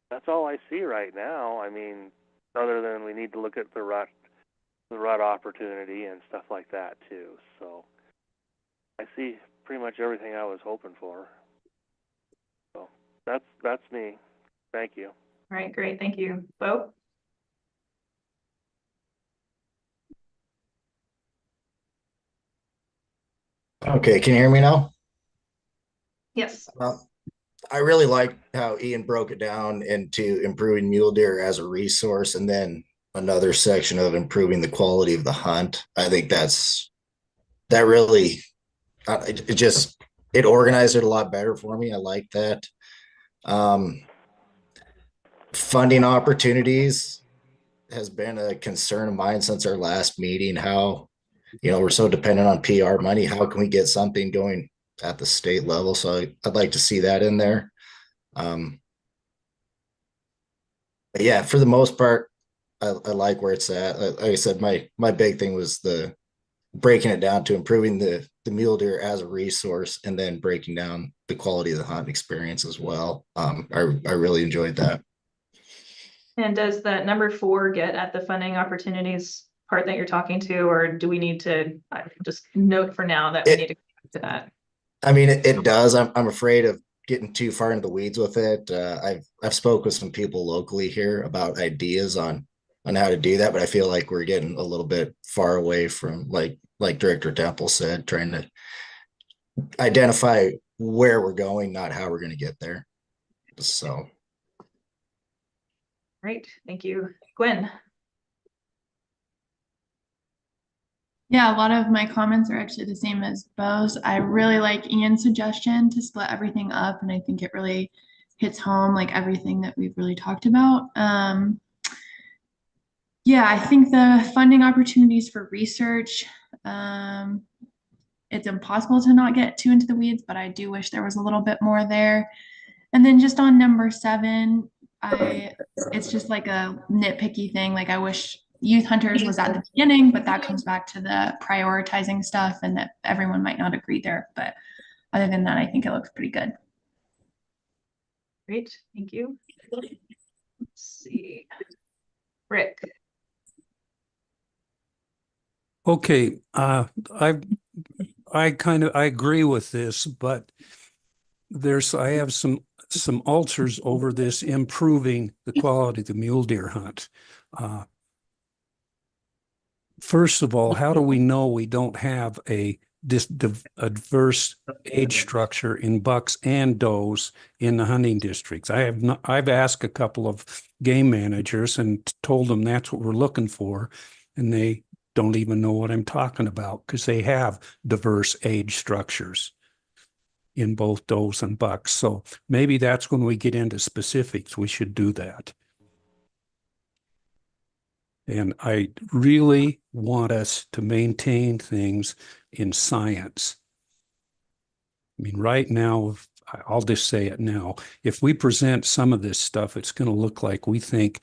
that's all I see right now. I mean, other than we need to look at the rut opportunity and stuff like that too. So I see pretty much everything I was hoping for. So that's me. Thank you. All right, great. Thank you. Bo? Okay, can you hear me now? Yes. I really like how Ian broke it down into improving mule deer as a resource and then another section of improving the quality of the hunt. I think that really it organized it a lot better for me. I like that. Um, Funding opportunities has been a concern of mine since our last meeting. How, we're so dependent on PR money. How can we get something going at the state level? So I'd like to see that in there. But yeah, for the most part, I like where it's at. Like I said, my big thing was the breaking it down to improving the mule deer as a resource and then breaking down the quality of the hunt experience as well. I really enjoyed that. And does that number 4 get at the funding opportunities part that you're talking to, or do we need to just note for now that we need to go back to that? I mean, it does. I'm afraid of getting too far into the weeds with it. I've spoke with some people locally here about ideas on how to do that, but I feel like we're getting a little bit far away from like Director Temple said, trying to identify where we're going, not how we're going to get there. So. Great, thank you. Gwen? Yeah, a lot of my comments are actually the same as Bo's. I really like Ian's suggestion to split everything up, and I think it really hits home like everything that we've really talked about. Yeah, I think the funding opportunities for research, it's impossible to not get too into the weeds, but I do wish there was a little bit more there. And then just on number 7, it's just like a nitpicky thing. Like I wish youth hunters was at the beginning, but that comes back to the prioritizing stuff and that everyone might not agree there. But other than that, I think it looks pretty good. Great, thank you. Let's see. Rick? Okay, I agree with this, but I have some ulcers over this improving the quality of the mule deer hunt. First of all, how do we know we don't have a diverse age structure in bucks and does in the hunting districts? I've asked a couple of game managers and told them that's what we're looking for, and they don't even know what I'm talking about because they have diverse age structures in both does and bucks. So maybe that's when we get into specifics, we should do that. And I really want us to maintain things in science. I mean, right now, I'll just say it now. If we present some of this stuff, it's going to look like we think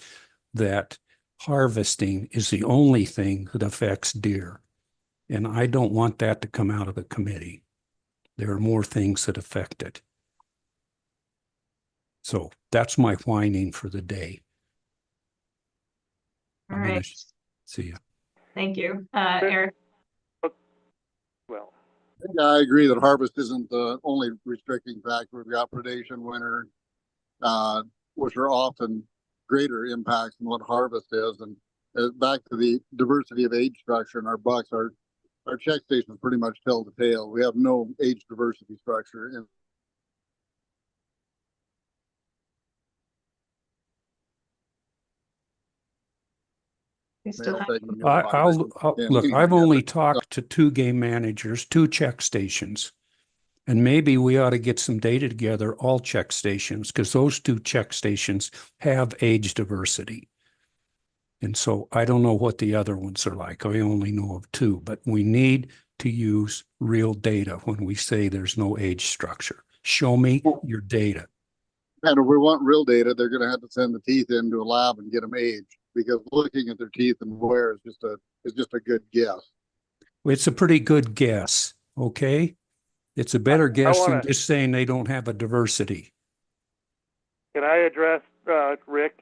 that harvesting is the only thing that affects deer. And I don't want that to come out of the committee. There are more things that affect it. So that's my whining for the day. All right. See you. Thank you. Eric? Well, I agree that harvest isn't the only restricting factor. We've got predation, winter, which are often greater impacts than what harvest is. And back to the diversity of age structure in our bucks, our check stations pretty much tail to tail. We have no age diversity structure in Look, I've only talked to 2 game managers, 2 check stations. And maybe we ought to get some data together, all check stations, because those 2 check stations have age diversity. And so I don't know what the other ones are like. I only know of 2, but we need to use real data when we say there's no age structure. Show me your data. And if we want real data, they're going to have to send the teeth into a lab and get them aged, because looking at their teeth and wear is just a good guess. It's a pretty good guess, okay? It's a better guess than just saying they don't have a diversity. Can I address Rick?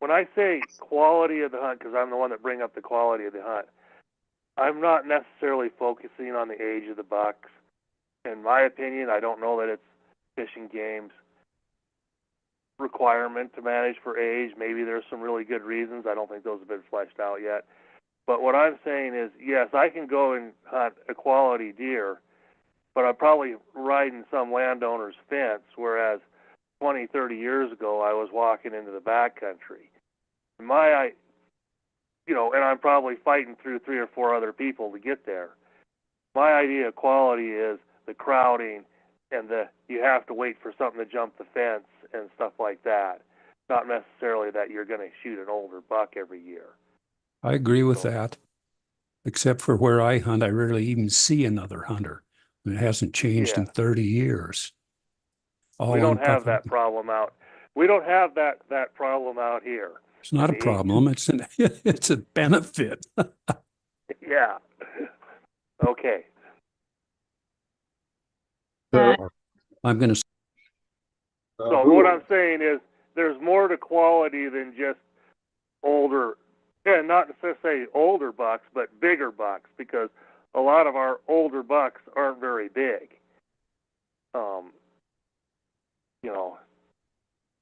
When I say quality of the hunt, because I'm the one that bring up the quality of the hunt, I'm not necessarily focusing on the age of the bucks. in my opinion, I don't know that it's Fish and Game's requirement to manage for age. Maybe there's some really good reasons. I don't think those have been fleshed out yet. But what I'm saying is, yes, I can go and hunt a quality deer, but I'm probably riding some landowner's fence, whereas 20, 30 years ago, I was walking into the backcountry. And I'm probably fighting through 3 or 4 other people to get there. My idea of quality is the crowding and you have to wait for something to jump the fence and stuff like that. Not necessarily that you're going to shoot an older buck every year. I agree with that. Except for where I hunt, I rarely even see another hunter. It hasn't changed in 30 years. We don't have that problem out. We don't have that problem out here. It's not a problem. It's a benefit. Yeah. Okay. I'm going to. So what I'm saying is there's more to quality than just older, not to say older bucks, but bigger bucks, because a lot of our older bucks aren't very big.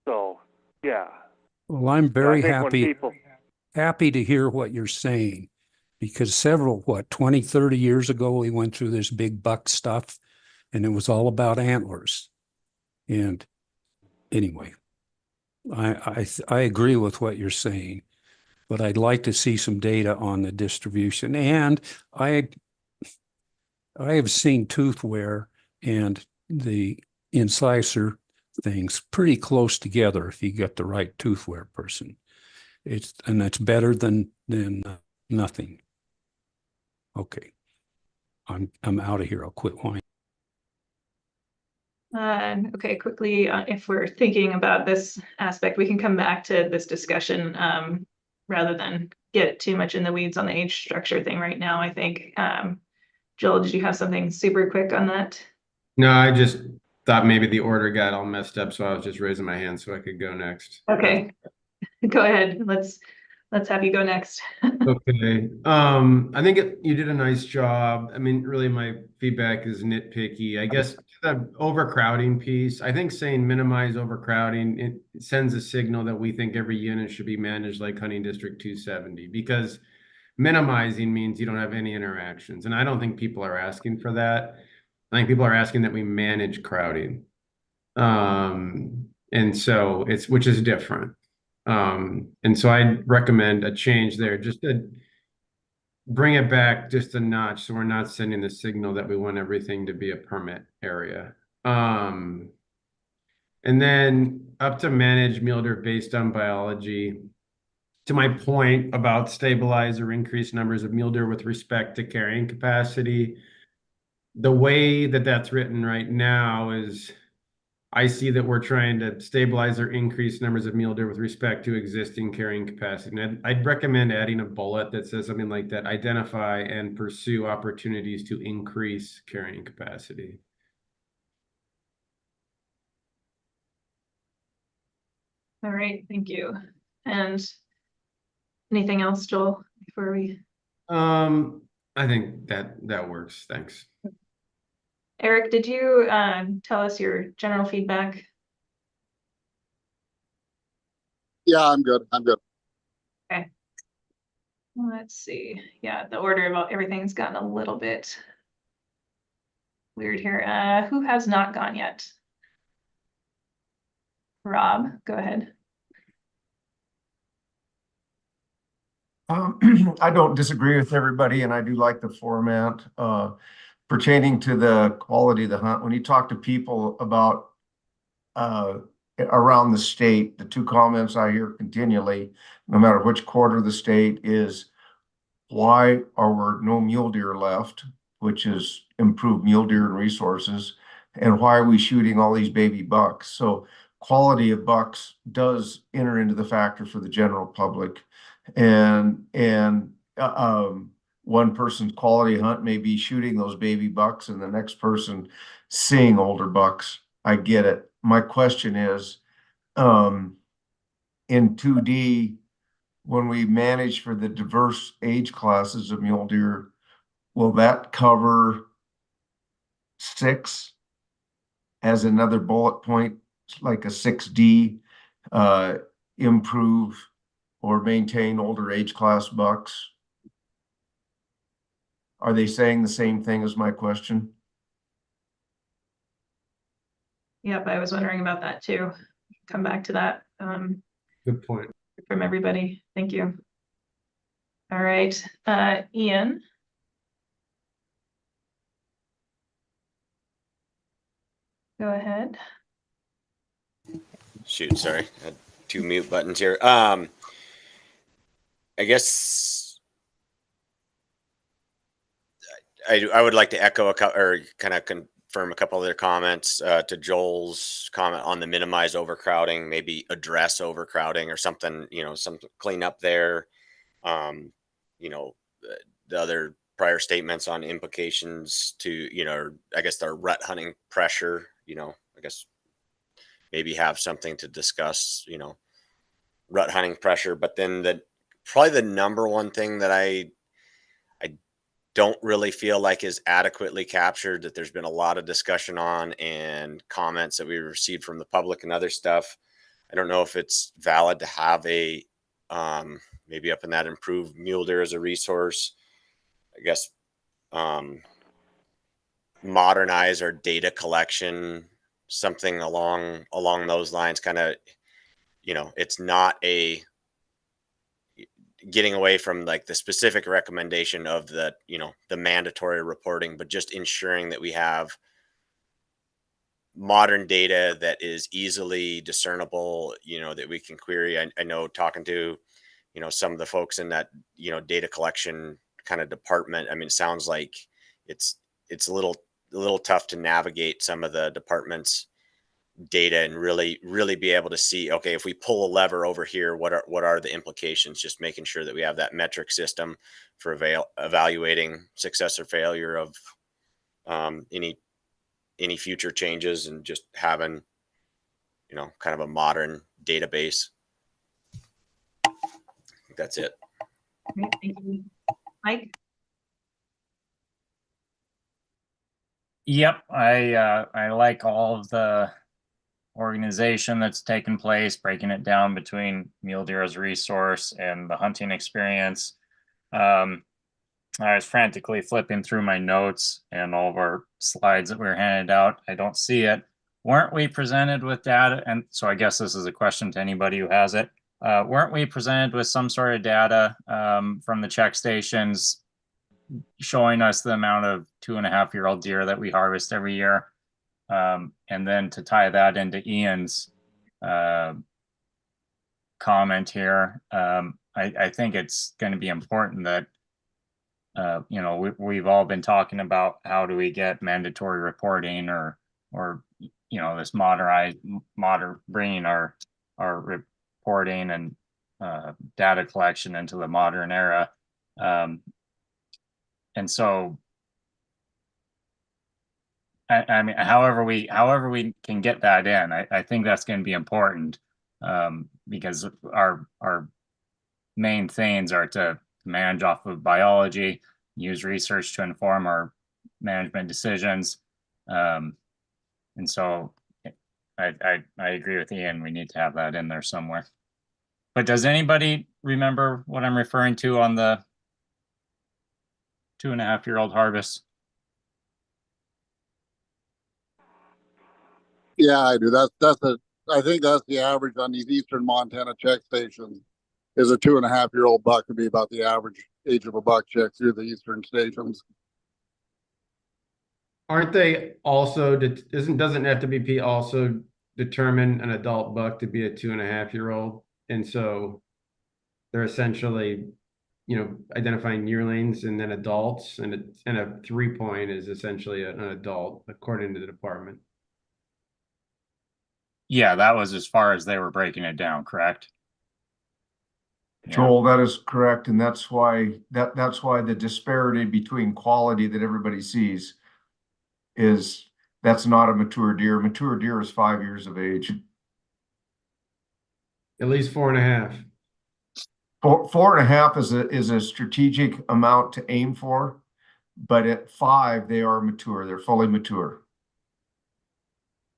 So yeah. Well, I'm very happy to hear what you're saying, because 20, 30 years ago, we went through this big buck stuff and it was all about antlers. And anyway, I agree with what you're saying, but I'd like to see some data on the distribution. And I have seen tooth wear and the incisor things pretty close together if you get the right tooth wear person. And that's better than nothing. Okay. I'm out of here. I'll quit whining. Okay, quickly, if we're thinking about this aspect, we can come back to this discussion rather than get too much in the weeds on the age structure thing right now, I think. Joel, did you have something super quick on that? No, I just thought maybe the order got all messed up, so I was just raising my hand so I could go next. Okay, go ahead. Let's have you go next. Okay. I think you did a nice job. I mean, really, my feedback is nitpicky. I guess the overcrowding piece, I think saying minimize overcrowding, it sends a signal that we think every unit should be managed like hunting district 270, because minimizing means you don't have any interactions. And I don't think people are asking for that. I think people are asking that we manage crowding. And so which is different. And so I recommend a change there, just to bring it back just a notch, so we're not sending the signal that we want everything to be a permit area. And then up to manage mule deer based on biology. To my point about stabilize or increase numbers of mule deer with respect to carrying capacity, the way that that's written right now is, I see that we're trying to stabilize or increase numbers of mule deer with respect to existing carrying capacity. And I'd recommend adding a bullet that says something like that: identify and pursue opportunities to increase carrying capacity. All right, thank you. And anything else, Joel, before we? I think that works. Thanks. Eric, did you tell us your general feedback? Yeah, I'm good. Okay. Let's see. Yeah, the order about everything's gotten a little bit weird here. Who has not gone yet? Rob, go ahead. I don't disagree with everybody, and I do like the format pertaining to the quality of the hunt. When you talk to people about around the state, the two comments I hear continually, no matter which quarter of the state, is why are there no mule deer left, which is improved mule deer and resources, and why are we shooting all these baby bucks? So quality of bucks does enter into the factor for the general public, and one person's quality hunt may be shooting those baby bucks and the next person seeing older bucks. I get it. My question is, in 2D, when we manage for the diverse age classes of mule deer, will that cover 6 as another bullet point, like a 6D, improve or maintain older age class bucks? Are they saying the same thing as my question? Yep, I was wondering about that too. Come back to that Good point. from everybody. Thank you. All right, Ian. Go ahead. Shoot, sorry. I had 2 mute buttons here. I guess I would like to echo or kind of confirm a couple of their comments to Joel's comment on the minimize overcrowding, maybe address overcrowding or something, some clean up there. The other prior statements on implications to, I guess the rut hunting pressure, I guess maybe have something to discuss, rut hunting pressure. But then probably the number one thing that I don't really feel like is adequately captured, that there's been a lot of discussion on and comments that we received from the public and other stuff. I don't know if it's valid to have a maybe up in that improved mule deer as a resource. I guess modernize our data collection, something along those lines. Kind of, it's not a getting away from like the specific recommendation of the mandatory reporting, but just ensuring that we have modern data that is easily discernible, that we can query. I know talking to some of the folks in that data collection kind of department, I mean, it sounds like it's a little tough to navigate some of the department's data and really be able to see, okay, if we pull a lever over here, what are the implications? Just making sure that we have that metric system for evaluating success or failure of any future changes, and just having kind of a modern database. I think that's it. Great, thank you. Mike? Yep, I like all of the organization that's taken place, breaking it down between mule deer as a resource and the hunting experience. I was frantically flipping through my notes and all of our slides that were handed out. I don't see it. Weren't we presented with data? And so I guess this is a question to anybody who has it. Weren't we presented with some sort of data from the check stations showing us the amount of 2.5-year-old deer that we harvest every year? And then to tie that into Ian's comment here, I think it's going to be important that we've all been talking about how do we get mandatory reporting or this bringing our reporting and data collection into the modern era, and so I mean, however we can get that in, I think that's going to be important, because our main things are to manage off of biology, use research to inform our management decisions, and so I agree with Ian. We need to have that in there somewhere. But does anybody remember what I'm referring to on the 2.5-year-old harvest? Yeah, I do. I think that's the average on these eastern Montana check stations. Is a 2.5-year-old buck to be about the average age of a buck check through the eastern stations. Aren't they also, doesn't FWP also determine an adult buck to be a 2.5-year-old? And so they're essentially, identifying yearlings and then adults, and a 3-point is essentially an adult, according to the department. Yeah, that was as far as they were breaking it down, correct? Joel, that is correct, and that's why the disparity between quality that everybody sees is that's not a mature deer. Mature deer is 5 years of age. At least 4.5. 4.5 is a strategic amount to aim for, but at 5, they are mature. They're fully mature.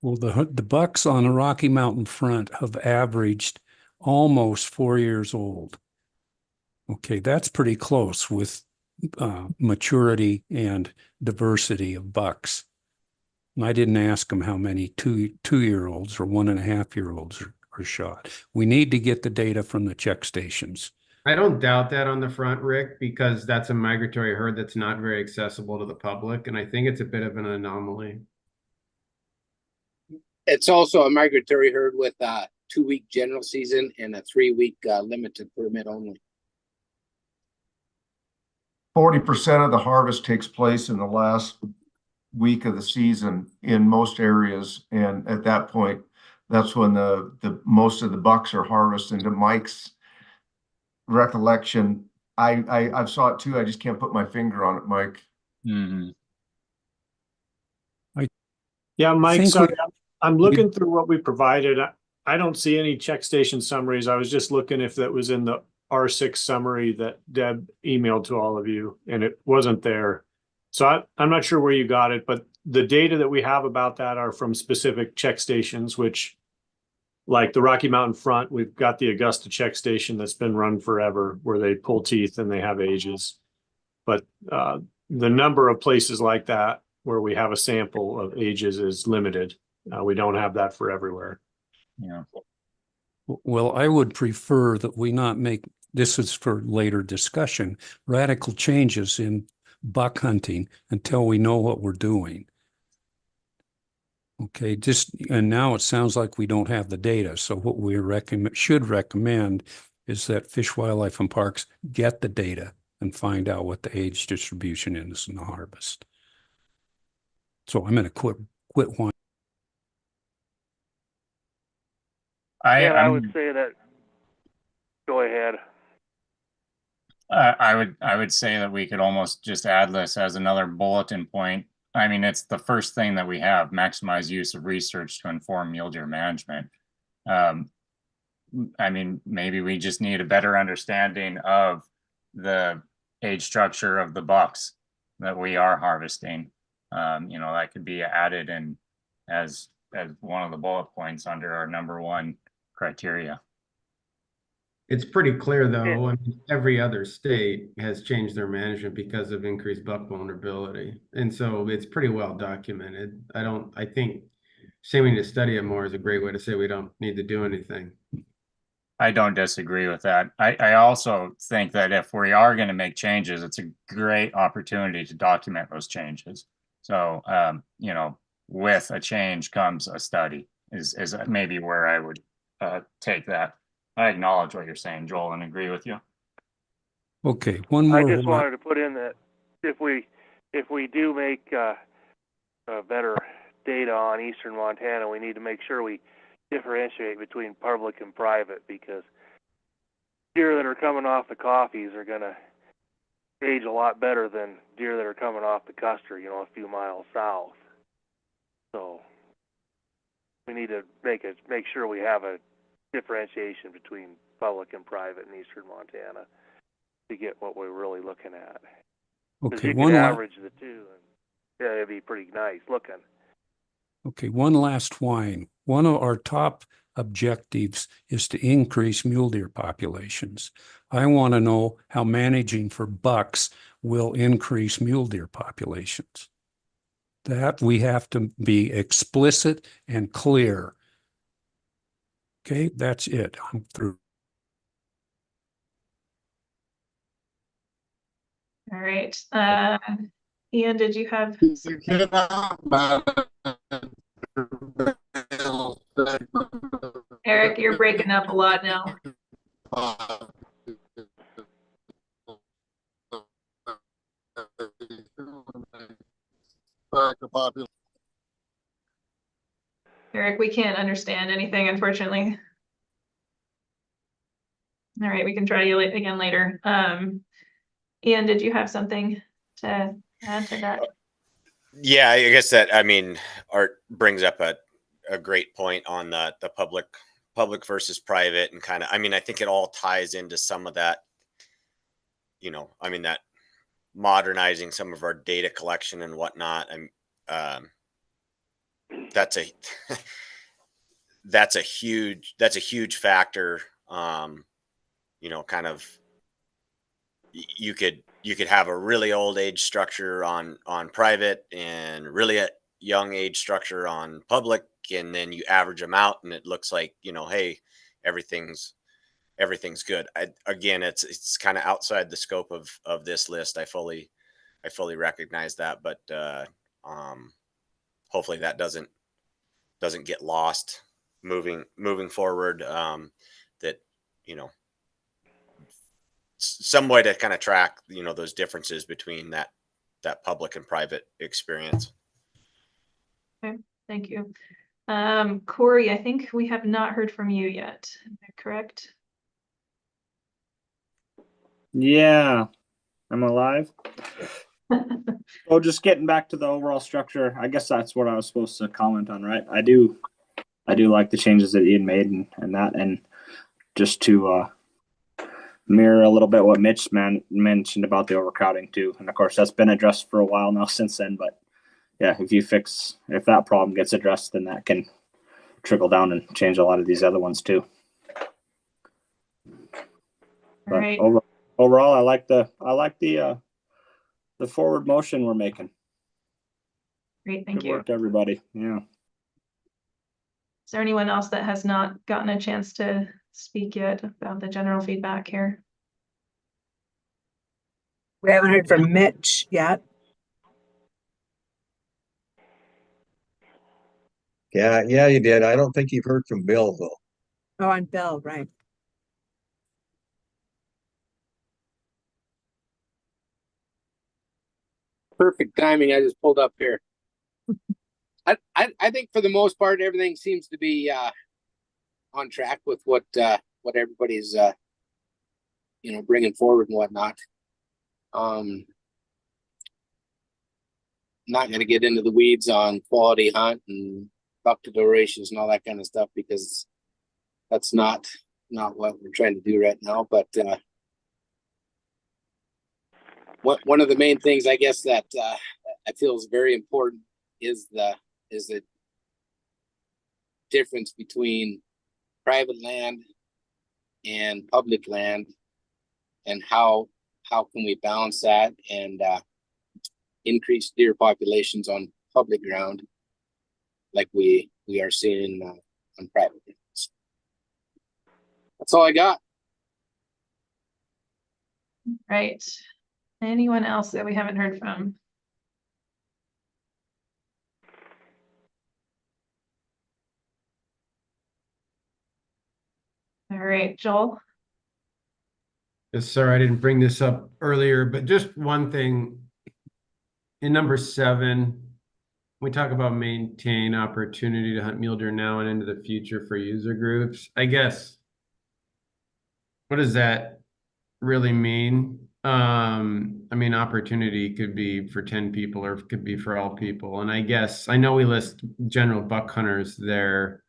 Well, the bucks on the Rocky Mountain front have averaged almost 4 years old. Okay, that's pretty close with maturity and diversity of bucks. And I didn't ask them how many two-year-olds or 1.5-year-olds are shot. We need to get the data from the check stations. I don't doubt that on the front, Rick, because that's a migratory herd that's not very accessible to the public, and I think it's a bit of an anomaly. It's also a migratory herd with a 2-week general season and a 3-week limited permit only. 40% of the harvest takes place in the last week of the season in most areas, and at that point, that's when the most of the bucks are harvested. To Mike's recollection, I've saw it too. I just can't put my finger on it, Mike. Mm-hmm. Yeah, Mike, sorry, I'm we- looking through what we provided. I don't see any check station summaries. I was just looking if that was in the R6 summary that Deb emailed to all of you, and it wasn't there. So I'm not sure where you got it, but the data that we have about that are from specific check stations, which, like the Rocky Mountain front, we've got the Augusta check station that's been run forever, where they pull teeth and they have ages. But the number of places like that where we have a sample of ages is limited. We don't have that for everywhere. Yeah. Well, I would prefer that we not make, this is for later discussion, radical changes in buck hunting until we know what we're doing. Okay, and now it sounds like we don't have the data. So what we should recommend is that Fish, Wildlife, and Parks get the data and find out what the age distribution is in the harvest. So I'm going to quit one. I would say that. Go ahead. I would say that we could almost just add this as another bulletin point. I mean, it's the first thing that we have: maximize use of research to inform mule deer management. I mean, maybe we just need a better understanding of the age structure of the bucks that we are harvesting. You know, that could be added in as one of the bullet points under our #1 criteria. It's pretty clear, though. I mean, every other state has changed their management because of increased buck vulnerability, and so it's pretty well documented. I think seeming to study it more is a great way to say we don't need to do anything. I don't disagree with that. I also think that if we are going to make changes, it's a great opportunity to document those changes. So, you know, with a change comes a study is maybe where I would take that. I acknowledge what you're saying, Joel, and agree with you. Okay, one more. I just wanted to put in that if we do make better data on eastern Montana, we need to make sure we differentiate between public and private, because deer that are coming off the coffees are going to age a lot better than deer that are coming off the Custer, you know, a few miles south. So we need to make sure we have a differentiation between public and private in eastern Montana to get what we're really looking at. Okay, you can average the two, and yeah, it'd be pretty nice looking. Okay, one last whine. One of our top objectives is to increase mule deer populations. I want to know how managing for bucks will increase mule deer populations. That we have to be explicit and clear. Okay, that's it. I'm through. All right. Ian, did you have? Eric, you're breaking up a lot now. Eric, we can't understand anything, unfortunately. All right, we can try you again later. Ian, did you have something to add to that? Yeah, I guess that, I mean, Art brings up a great point on the public versus private, and kind of, I mean, I think it all ties into some of that, you know, I mean, that modernizing some of our data collection and whatnot. That's a that's a huge factor. You know, kind of you could have a really old age structure on private and really a young age structure on public, and then you average them out and it looks like, you know, hey, everything's good. Again, it's kind of outside the scope of this list. I fully recognize that, but hopefully that doesn't get lost moving forward. That, you know, some way to kind of track, you know, those differences between that public and private experience. Okay, thank you. Corey, I think we have not heard from you yet. Am I correct? Yeah, I'm alive. So just getting back to the overall structure, I guess that's what I was supposed to comment on, right? I do like the changes that Ian made and that, and just to mirror a little bit what Mitch mentioned about the overcrowding too. And of course, that's been addressed for a while now since then. But yeah, if that problem gets addressed, then that can trickle down and change a lot of these other ones too. But right. Overall, I like the forward motion we're making. Great, thank Good you. work, everybody. Yeah. Is there anyone else that has not gotten a chance to speak yet about the general feedback here? We haven't heard from Mitch yet. Yeah, you did. I don't think you've heard from Bill though. Oh, and Bill, right. Perfect timing. I just pulled up here. I think for the most part, everything seems to be on track with what everybody's you know, bringing forward and whatnot. Not going to get into the weeds on quality hunt and buck to durations and all that kind of stuff, because that's not what we're trying to do right now. But one of the main things, I guess, that I feel is very important is the difference between private land and public land, and how can we balance that and increase deer populations on public ground like we are seeing on private lands. That's all I got. Right. Anyone else that we haven't heard from? All right, Joel. Yes, sir. I didn't bring this up earlier, but just one thing. In number 7, we talk about maintain opportunity to hunt mule deer now and into the future for user groups. I guess, what does that really mean? I mean, opportunity could be for 10 people or it could be for all people. And I guess, I know we list general buck hunters there.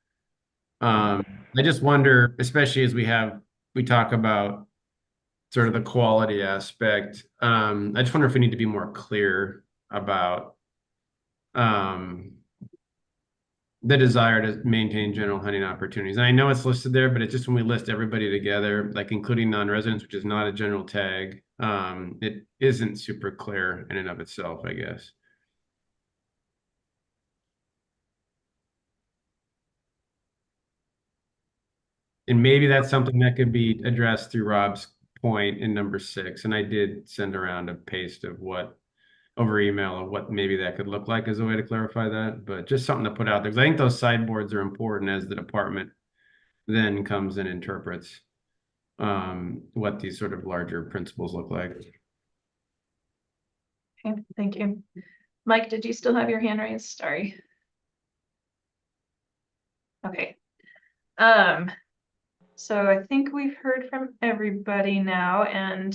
I just wonder, especially as we talk about sort of the quality aspect. I just wonder if we need to be more clear about the desire to maintain general hunting opportunities. And I know it's listed there, but it's just when we list everybody together, like including non-residents, which is not a general tag, it isn't super clear in and of itself, I guess. And maybe that's something that could be addressed through Rob's point in number 6. And I did send around a paste of what over email of what maybe that could look like as a way to clarify that, but just something to put out there. Because I think those sideboards are important as the department then comes and interprets what these sort of larger principles look like. Okay, thank you. Mike, did you still have your hand raised? Sorry. Okay. So I think we've heard from everybody now, and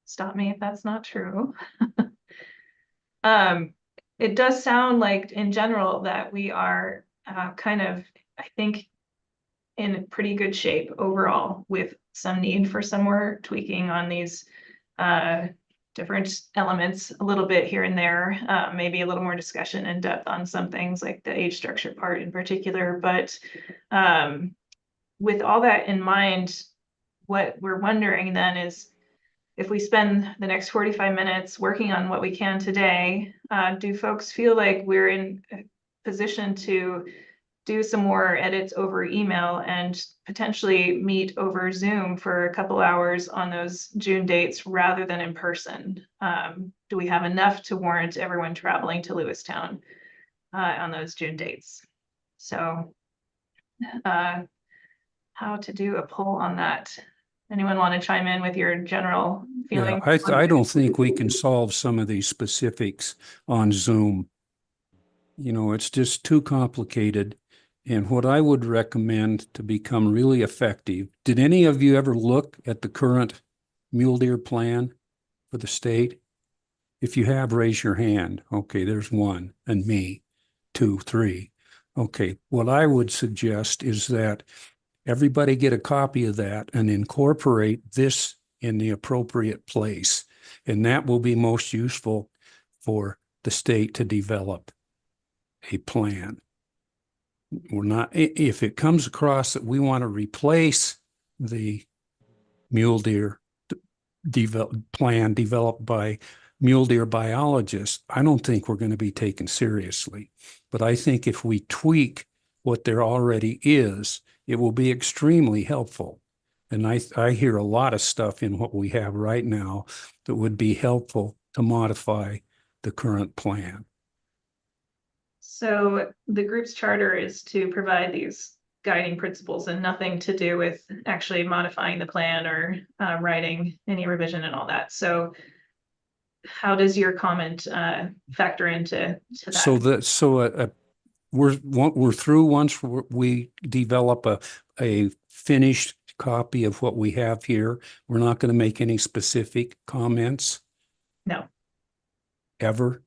stop me if that's not true. It does sound like in general that we are kind of, I think, in pretty good shape overall, with some need for some more tweaking on these different elements a little bit here and there, maybe a little more discussion in depth on some things like the age structure part in particular. But with all that in mind, what we're wondering then is if we spend the next 45 minutes working on what we can today, do folks feel like we're in a position to do some more edits over email and potentially meet over Zoom for a couple hours on those June dates rather than in person? Do we have enough to warrant everyone traveling to Lewistown on those June dates? So how to do a poll on that? Anyone want to chime in with your general feeling? Yeah, I don't think we can solve some of these specifics on Zoom. You know, it's just too complicated. And what I would recommend to become really effective, did any of you ever look at the current mule deer plan for the state? If you have, raise your hand. Okay, there's one, and me, 2, 3. Okay, what I would suggest is that everybody get a copy of that and incorporate this in the appropriate place. And that will be most useful for the state to develop a plan. We're not, if it comes across that we want to replace the mule deer plan developed by mule deer biologists, I don't think we're going to be taken seriously. But I think if we tweak what there already is, it will be extremely helpful. And I hear a lot of stuff in what we have right now that would be helpful to modify the current plan. So the group's charter is to provide these guiding principles and nothing to do with actually modifying the plan or writing any revision and all that. So how does your comment factor into that? So we're through once we develop a finished copy of what we have here. We're not going to make any specific comments. No. Ever.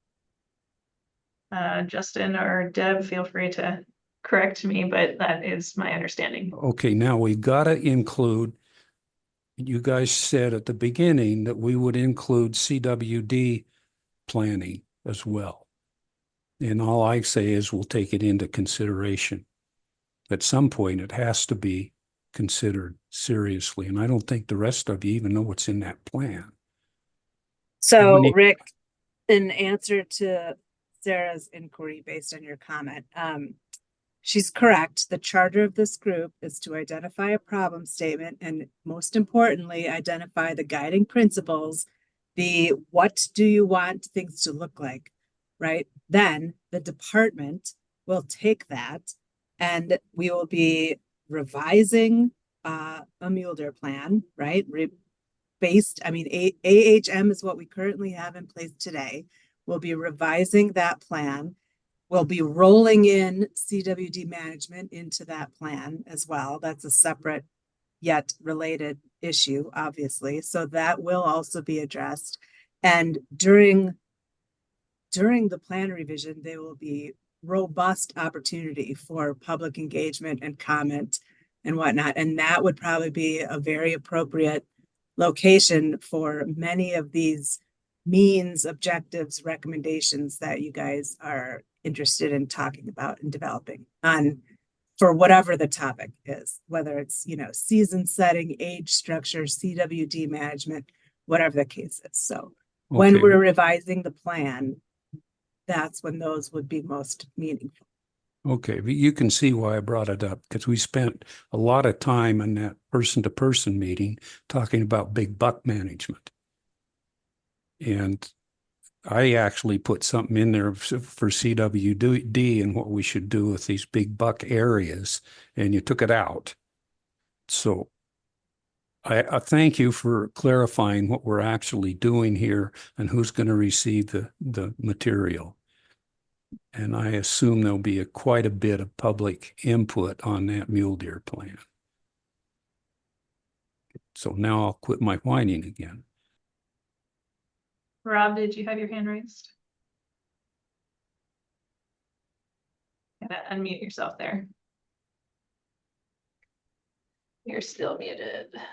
Justin or Deb, feel free to correct me, but that is my understanding. Okay, now we've got to include, you guys said at the beginning that we would include CWD planning as well. And all I say is we'll take it into consideration. At some point, it has to be considered seriously. And I don't think the rest of you even know what's in that plan. So, Rick, in answer to Sarah's inquiry based on your comment, she's correct. The charter of this group is to identify a problem statement and, most importantly, identify the guiding principles, the what do you want things to look like, right? Then the department will take that and we will be revising a mule deer plan, right? AHM is what we currently have in place today. We'll be revising that plan. We'll be rolling in CWD management into that plan as well. That's a separate yet related issue, obviously. So that will also be addressed. And during the plan revision, there will be robust opportunity for public engagement and comment and whatnot. And that would probably be a very appropriate location for many of these means, objectives, recommendations that you guys are interested in talking about and developing on for whatever the topic is, whether it's, season setting, age structure, CWD management, whatever the case is. So when we're revising the plan, that's when those would be most meaningful. Okay, but you can see why I brought it up, because we spent a lot of time in that person-to-person meeting talking about big buck management. And I actually put something in there for CWD and what we should do with these big buck areas, and you took it out. So I thank you for clarifying what we're actually doing here and who's going to receive the material. And I assume there'll be quite a bit of public input on that mule deer plan. So now I'll quit my whining again. Rob, did you have your hand raised? Gotta unmute yourself there. You're still muted. Let's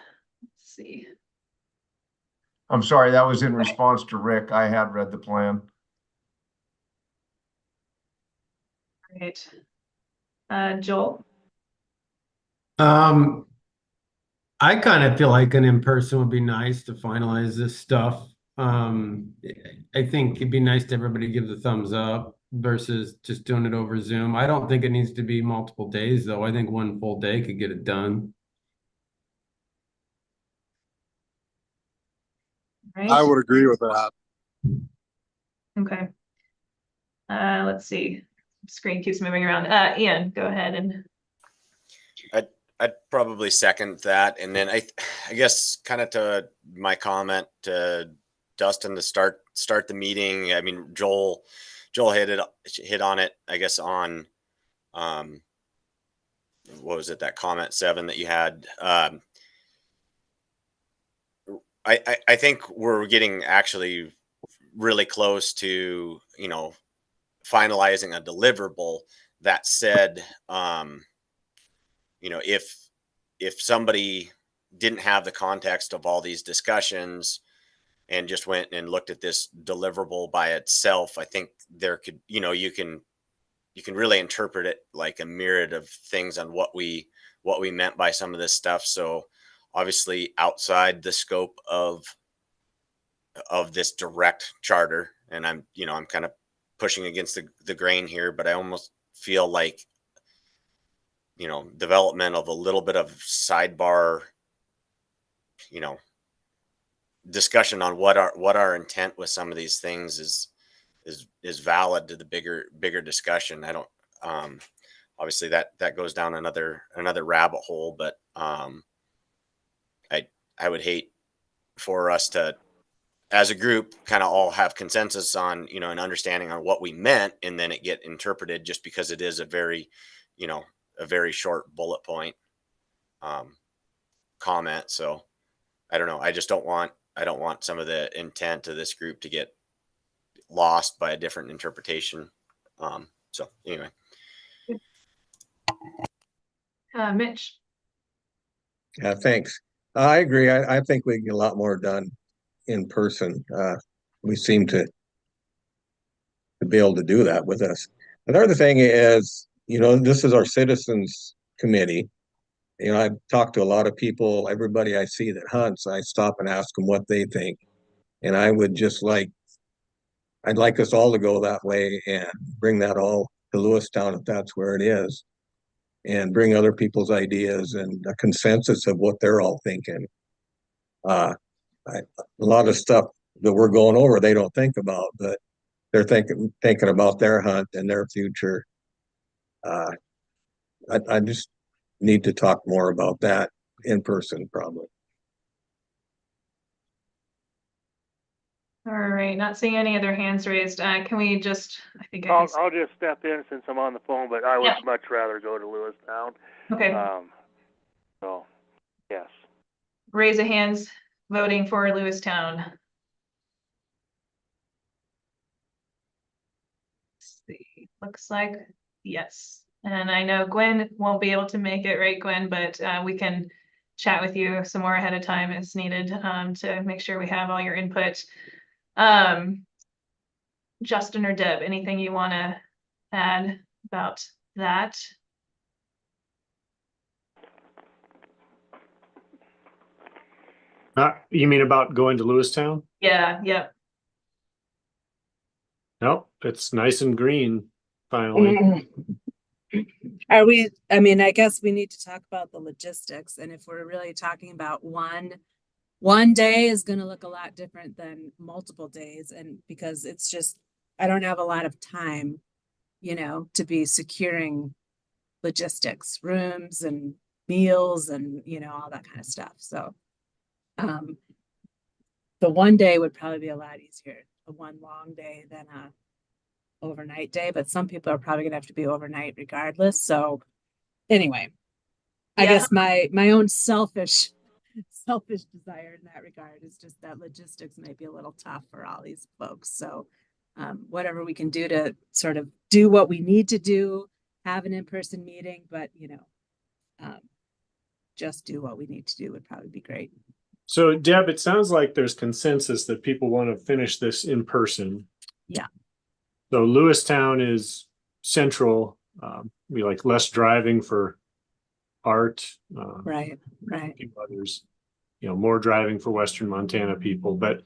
see. I'm sorry, that was in response to Rick. I had read the plan. Great. Joel? I kind of feel like an in-person would be nice to finalize this stuff. I think it'd be nice to everybody give the thumbs up versus just doing it over Zoom. I don't think it needs to be multiple days, though. I think one full day could get it done. Right. I would agree with that. Okay. Let's see. Screen keeps moving around. Ian, go ahead and. I'd probably second that, and then I guess kind of to my comment to Dustin to start the meeting. I mean, Joel hit on it. I guess on what was it, that comment 7 that you had? I think we're getting actually really close to, you know, finalizing a deliverable. That said, you know, if somebody didn't have the context of all these discussions and just went and looked at this deliverable by itself, I think there could, you know, you can really interpret it like a myriad of things on what we meant by some of this stuff. So obviously outside the scope of this direct charter, and I'm kind of pushing against the grain here, but I almost feel like, you know, development of a little bit of sidebar, you know, discussion on what our intent with some of these things is valid to the bigger discussion. I don't, obviously that goes down another rabbit hole, but I would hate for us to, as a group, kind of all have consensus on, you know, an understanding on what we meant, and then it get interpreted just because it is a very, you know, a very short bullet point comment. So I don't know. I don't want some of the intent of this group to get lost by a different interpretation. So anyway. Mitch? Yeah, thanks. I agree. I think we can get a lot more done in person. We seem to be able to do that with us. Another thing is, you know, this is our citizens committee. You know, I've talked to a lot of people, everybody I see that hunts, I stop and ask them what they think. And I'd like us all to go that way and bring that all to Lewistown if that's where it is, and bring other people's ideas and a consensus of what they're all thinking. A lot of stuff that we're going over, they don't think about, but they're thinking about their hunt and their future. I just need to talk more about that in person, probably. All right, not seeing any other hands raised. Can we just, I think I'll just step in since I'm on the phone, but I would much rather go to Lewistown. Okay. So, yes. Raise of hands voting for Lewistown. Let's see. Looks like yes. And I know Gwen won't be able to make it, right, Gwen? But we can chat with you some more ahead of time as needed to make sure we have all your input. Justin or Deb, anything you want to add about that? You mean about going to Lewistown? Yeah, yep. Nope, it's nice and green finally. Are we, I mean, I guess we need to talk about the logistics, and if we're really talking about one day is going to look a lot different than multiple days, and because it's just, I don't have a lot of time, you know, to be securing logistics, rooms and meals and, you know, all that kind of stuff. So the one day would probably be a lot easier, a one long day than a overnight day, but some people are probably gonna have to be overnight regardless. So anyway, I guess my own selfish desire in that regard is just that logistics might be a little tough for all these folks. So whatever we can do to sort of do what we need to do, have an in-person meeting, but you know, just do what we need to do would probably be great. So Deb, it sounds like there's consensus that people want to finish this in person. Yeah. So Lewistown is central, be like less driving for Art. Right. A few others, more driving for Western Montana people. But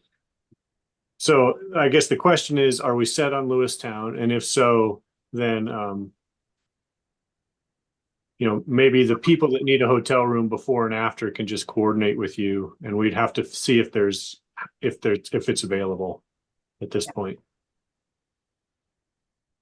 so I guess the question is, are we set on Lewistown? And if so, then maybe the people that need a hotel room before and after can just coordinate with you, and we'd have to see if it's available at this point.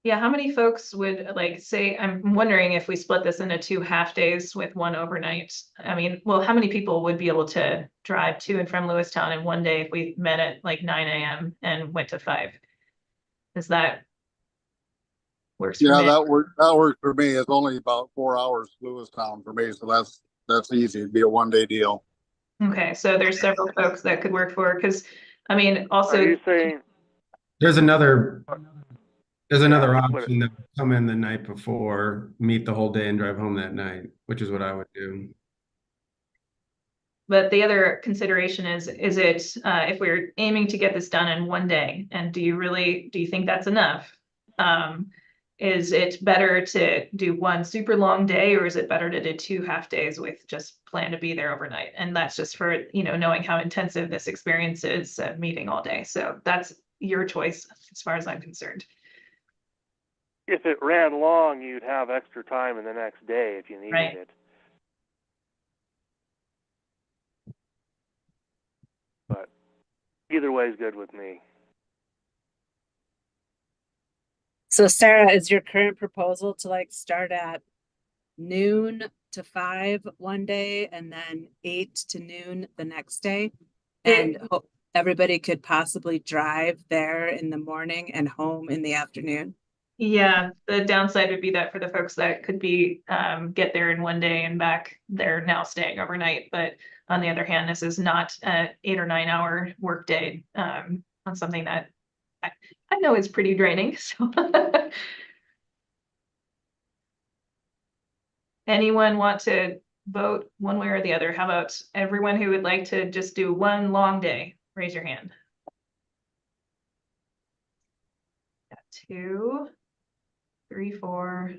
Yeah, how many folks would like say, I'm wondering if we split this into 2 half days with 1 overnight. I mean, well, how many people would be able to drive to and from Lewistown in one day if we met at like 9 a.m. and went to 5? Is that works for Yeah, me? that works for me. It's only about 4 hours to Lewistown for me, so that's easy. It'd be a 1-day deal. Okay, so there's several folks that could work for, because I mean, also. Are you saying There's another Yeah, option to come in the night before, meet the whole day and drive home that night, which is what I would do. But the other consideration is it, if we're aiming to get this done in one day, and do you think that's enough? Is it better to do one super long day, or is it better to do 2 half days with just plan to be there overnight? And that's just for, knowing how intensive this experience is, meeting all day. So that's your choice as far as I'm concerned. if it ran long, you'd have extra time in the next day if you needed Right. it. But either way is good with me. So Sarah, is your current proposal to like start at noon to 5 one day and then 8 to noon the next day? And everybody could possibly drive there in the morning and home in the afternoon? Yeah, the downside would be that for the folks that could be get there in one day and back, they're now staying overnight. But on the other hand, this is not an 8 or 9 hour work day on something that I know is pretty draining. So anyone want to vote one way or the other? How about everyone who would like to just do one long day? Raise your hand. Got 2, 3, 4.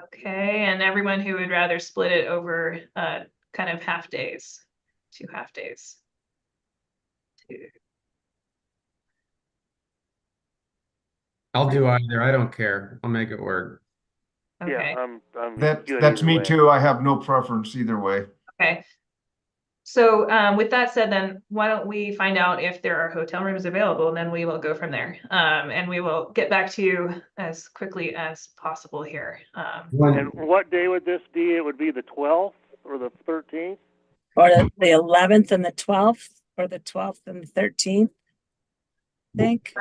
Okay, and everyone who would rather split it over kind of half days, 2 half days. 2. I'll do either. I don't care. I'll make it work. Okay. Yeah, I'm That's good either me way. too. I have no preference either way. Okay. So with that said, then why don't we find out if there are hotel rooms available, and then we will go from there. And we will get back to you as quickly as possible here. And what day would this be? It would be the 12th or the 13th? Or the 11th and the 12th, or the 12th and the 13th, I think.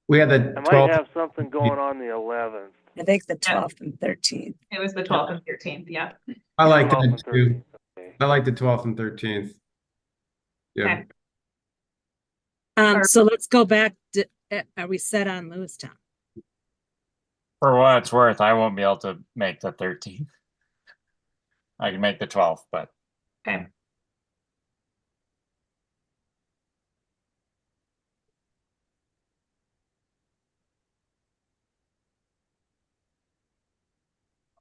We had the I 12th. might have something going on the 11th. I think the 12th and 13th. It was the 12th and 13th, yeah. I like 12th that and too. 13th. I like the 12th and 13th. Yeah. Okay. So let's go back to, are we set on Lewistown? For what it's worth, I won't be able to make the 13th. I can make the 12th, but Okay.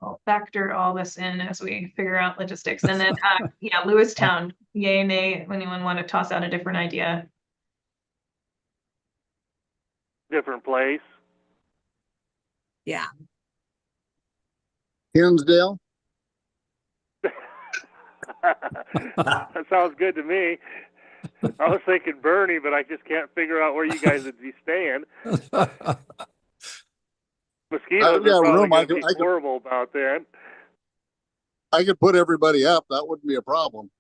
I'll factor all this in as we figure out logistics. And then, yeah, Lewistown, yay, nay, anyone want to toss out a different idea? Different place. Yeah. Hinsdale? That sounds good to me. I was thinking Bernie, but I just can't figure out where you guys would be staying. Mosquitoes yeah, are probably room. going to be horrible about then. I could put everybody up. That wouldn't be a problem.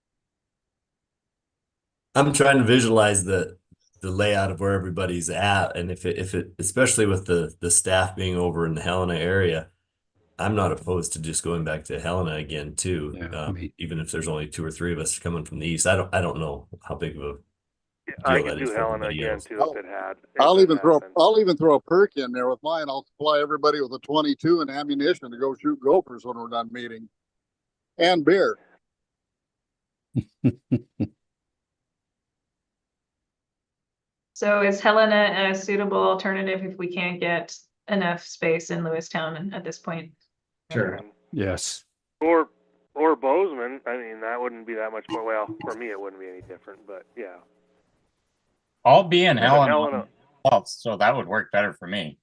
I'm trying to visualize the layout of where everybody's at, and if it especially with the staff being over in the Helena area, I'm not opposed to just going back to Helena again too. Even if there's only 2 or 3 of us coming from the east. I don't know how big of a I deal could that is do for Helena everybody again else. too if it had. I'll even throw a perk in there with mine. I'll supply everybody with a 22 and ammunition to go shoot gophers when we're done meeting, and beer. So is Helena a suitable alternative if we can't get enough space in Lewistown at this point? Sure. Yes. Or Bozeman. I mean, that wouldn't be that much more. Well, for me, it wouldn't be any different, but yeah. I'll be in But Helena. Helena, Well, so that would work better for me.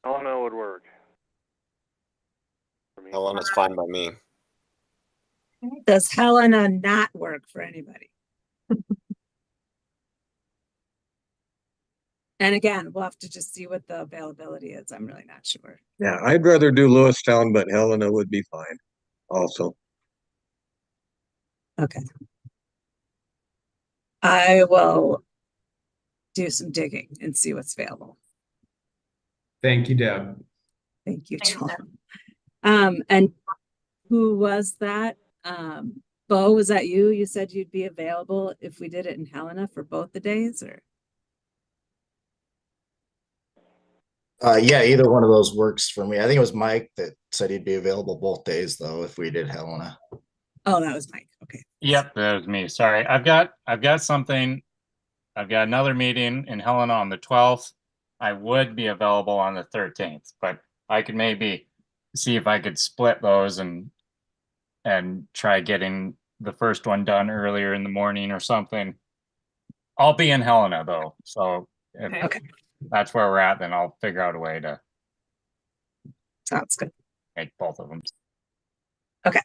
Helena would work. Helena's fine by me. Does Helena not work for anybody? And again, we'll have to just see what the availability is. I'm really not sure. Yeah, I'd rather do Lewistown, but Helena would be fine also. Okay. I will do some digging and see what's available. Thank you, Deb. Thank you, John. And who was that? Bo, was that you? You said you'd be available if we did it in Helena for both the days, or? Yeah, either one of those works for me. I think it was Mike that said he'd be available both days though, if we did Helena. Oh, that was Mike. Okay. Yep, that was me. Sorry. I've got something. I've got another meeting in Helena on the 12th. I would be available on the 13th, but I could maybe see if I could split those and try getting the first one done earlier in the morning or something. I'll be in Helena though, so if that's where we're at, then I'll figure out a way to Sounds good. make both of them. Okay.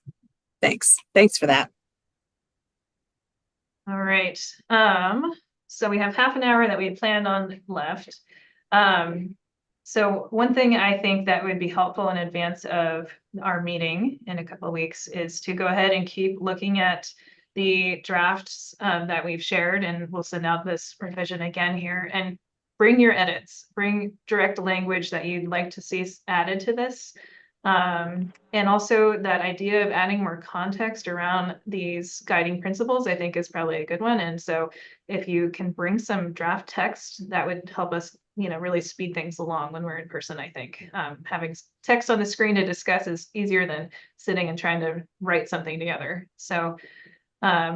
Thanks. Thanks for that. All right. So we have half an hour that we had planned on left. So one thing I think that would be helpful in advance of our meeting in a couple of weeks is to go ahead and keep looking at the drafts that we've shared, and we'll send out this revision again here, and bring your edits, bring direct language that you'd like to see added to this. And also that idea of adding more context around these guiding principles, I think is probably a good one. And so if you can bring some draft text, that would help us, really speed things along when we're in person, I think. Having text on the screen to discuss is easier than sitting and trying to write something together. So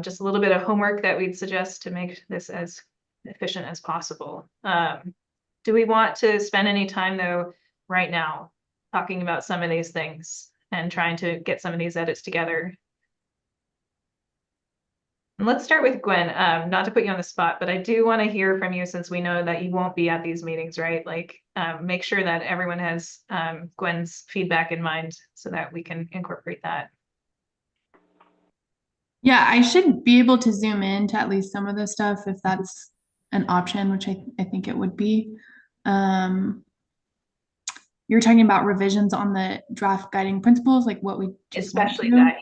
just a little bit of homework that we'd suggest to make this as efficient as possible. Do we want to spend any time though right now talking about some of these things and trying to get some of these edits together? And let's start with Gwen, not to put you on the spot, but I do want to hear from you since we know that you won't be at these meetings, right? Like, make sure that everyone has Gwen's feedback in mind so that we can incorporate that. Yeah, I should be able to zoom in to at least some of the stuff if that's an option, which I think it would be. You're talking about revisions on the draft guiding principles, like what we just especially that.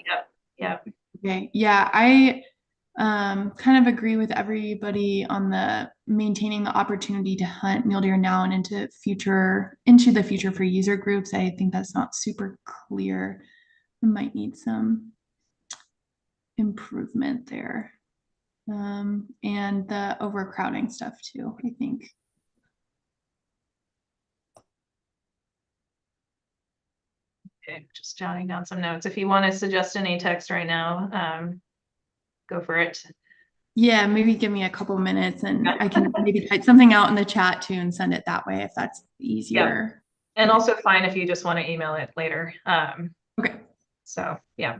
Yep. Okay. Yeah, I kind of agree with everybody on the maintaining the opportunity to hunt mule deer now and into the future for user groups. I think that's not super clear. We might need some improvement there. And the overcrowding stuff too, I think. Okay, just jotting down some notes. If you want to suggest any text right now, go for it. Yeah, maybe give me a couple minutes and I can maybe type something out in the chat too and send it that way if that's easier. And also fine if you just want to email it later. Okay. So yeah.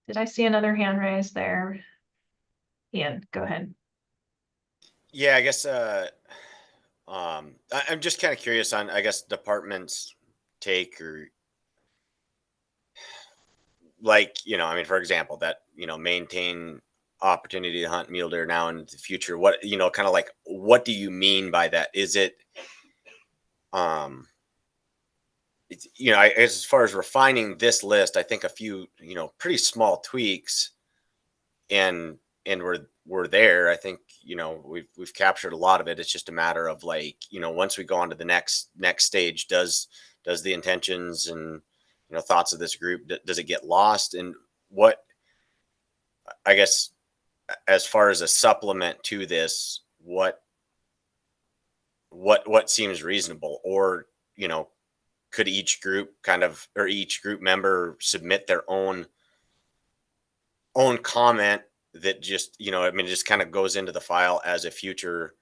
Did I see another hand raised there? Ian, go ahead. Yeah, I guess I'm just kind of curious on, I guess, departments take, or like, I mean, for example, that, maintain opportunity to hunt mule deer now and in the future. What, kind of like, what do you mean by that? Is it, it's, as far as refining this list, I think a few, pretty small tweaks and we're there. I think, we've captured a lot of it. It's just a matter of like, once we go on to the next stage, does the intentions and, thoughts of this group, does it get lost? And what, I guess, as far as a supplement to this, what seems reasonable? Or, could each group or each group member submit their own own comment that just, you know, I mean, it just kind of goes into the file as a future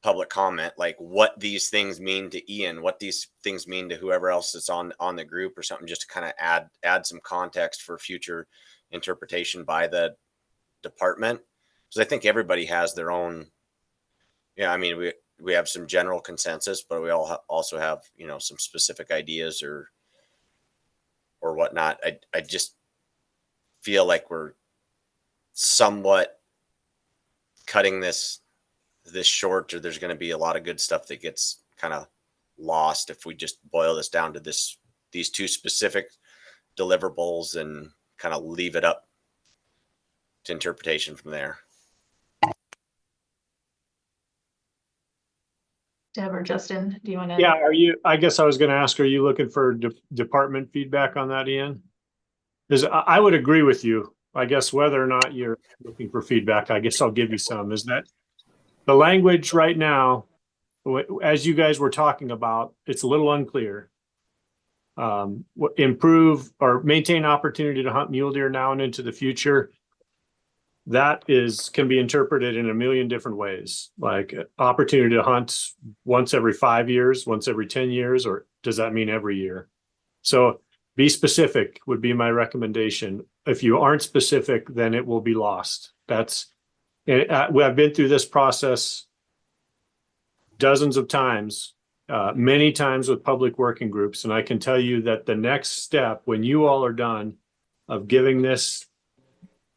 public comment, like what these things mean to Ian, what these things mean to whoever else is on the group or something, just to kind of add some context for future interpretation by the department. Because I think everybody has their own, yeah, I mean, we have some general consensus, but we all also have, you know, some specific ideas or whatnot. I just feel like we're somewhat cutting this short, or there's going to be a lot of good stuff that gets kind of lost if we just boil this down to these two specific deliverables and kind of leave it up to interpretation from there. Deb or Justin, do you want to? Yeah, I guess I was going to ask, are you looking for department feedback on that, Ian? Because I would agree with you. I guess whether or not you're looking for feedback, I guess I'll give you some, is that the language right now, as you guys were talking about, it's a little unclear. Improve or maintain opportunity to hunt mule deer now and into the future. That can be interpreted in a million different ways, like opportunity to hunt once every 5 years, once every 10 years, or does that mean every year? So be specific would be my recommendation. If you aren't specific, then it will be lost. I've been through this process dozens of times, many times with public working groups. And I can tell you that the next step, when you all are done of giving this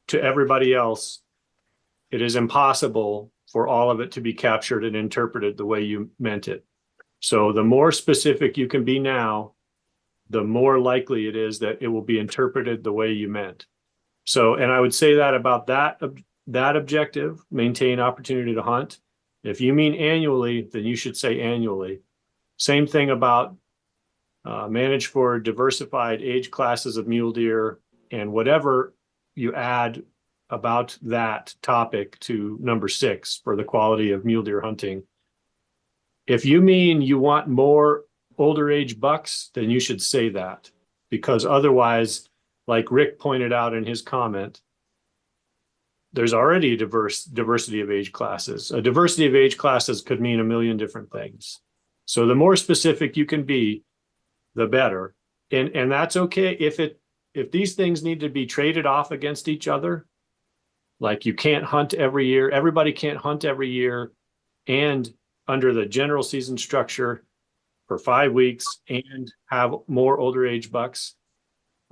to everybody else, it is impossible for all of it to be captured and interpreted the way you meant it. So the more specific you can be now, the more likely it is that it will be interpreted the way you meant. So, and I would say that about that objective, maintain opportunity to hunt. If you mean annually, then you should say annually. Same thing about manage for diversified age classes of mule deer, and whatever you add about that topic to number 6 for the quality of mule deer hunting. If you mean you want more older age bucks, then you should say that, because otherwise, like Rick pointed out in his comment, there's already a diversity of age classes. A diversity of age classes could mean a million different things. So the more specific you can be, the better. And that's okay if these things need to be traded off against each other. Like you can't hunt every year, everybody can't hunt every year, and under the general season structure for 5 weeks and have more older age bucks.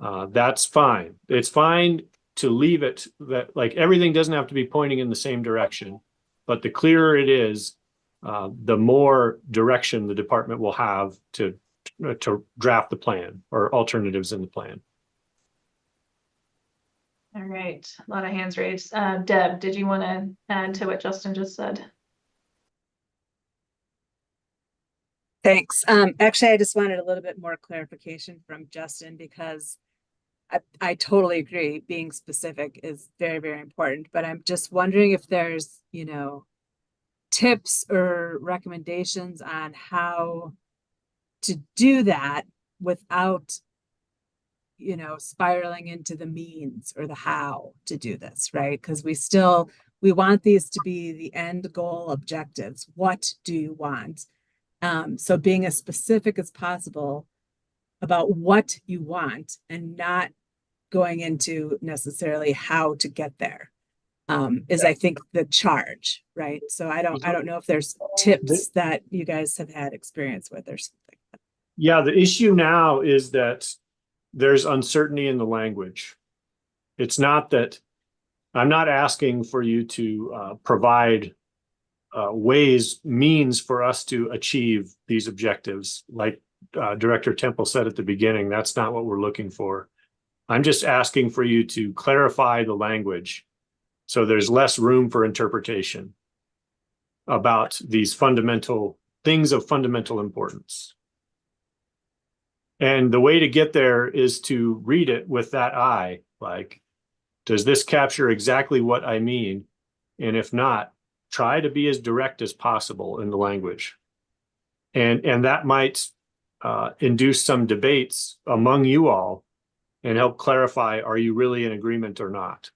That's fine. It's fine to leave it that like everything doesn't have to be pointing in the same direction, but the clearer it is, the more direction the department will have to draft the plan or alternatives in the plan. All right, a lot of hands raised. Deb, did you want to add to what Justin just said? Thanks. Actually, I just wanted a little bit more clarification from Justin, because I totally agree. Being specific is very, very important, but I'm just wondering if there's, tips or recommendations on how to do that without, spiraling into the means or the how to do this, right? Because we want these to be the end goal objectives. What do you want? So being as specific as possible about what you want and not going into necessarily how to get there is, I think, the charge, right? So I don't know if there's tips that you guys have had experience with or something. Yeah, the issue now is that there's uncertainty in the language. It's not that I'm not asking for you to provide means for us to achieve these objectives. Like Director Temple said at the beginning, that's not what we're looking for. I'm just asking for you to clarify the language so there's less room for interpretation about these fundamental things of fundamental importance. And the way to get there is to read it with that eye. Like, does this capture exactly what I mean? And if not, try to be as direct as possible in the language. And that might induce some debates among you all and help clarify, are you really in agreement or not?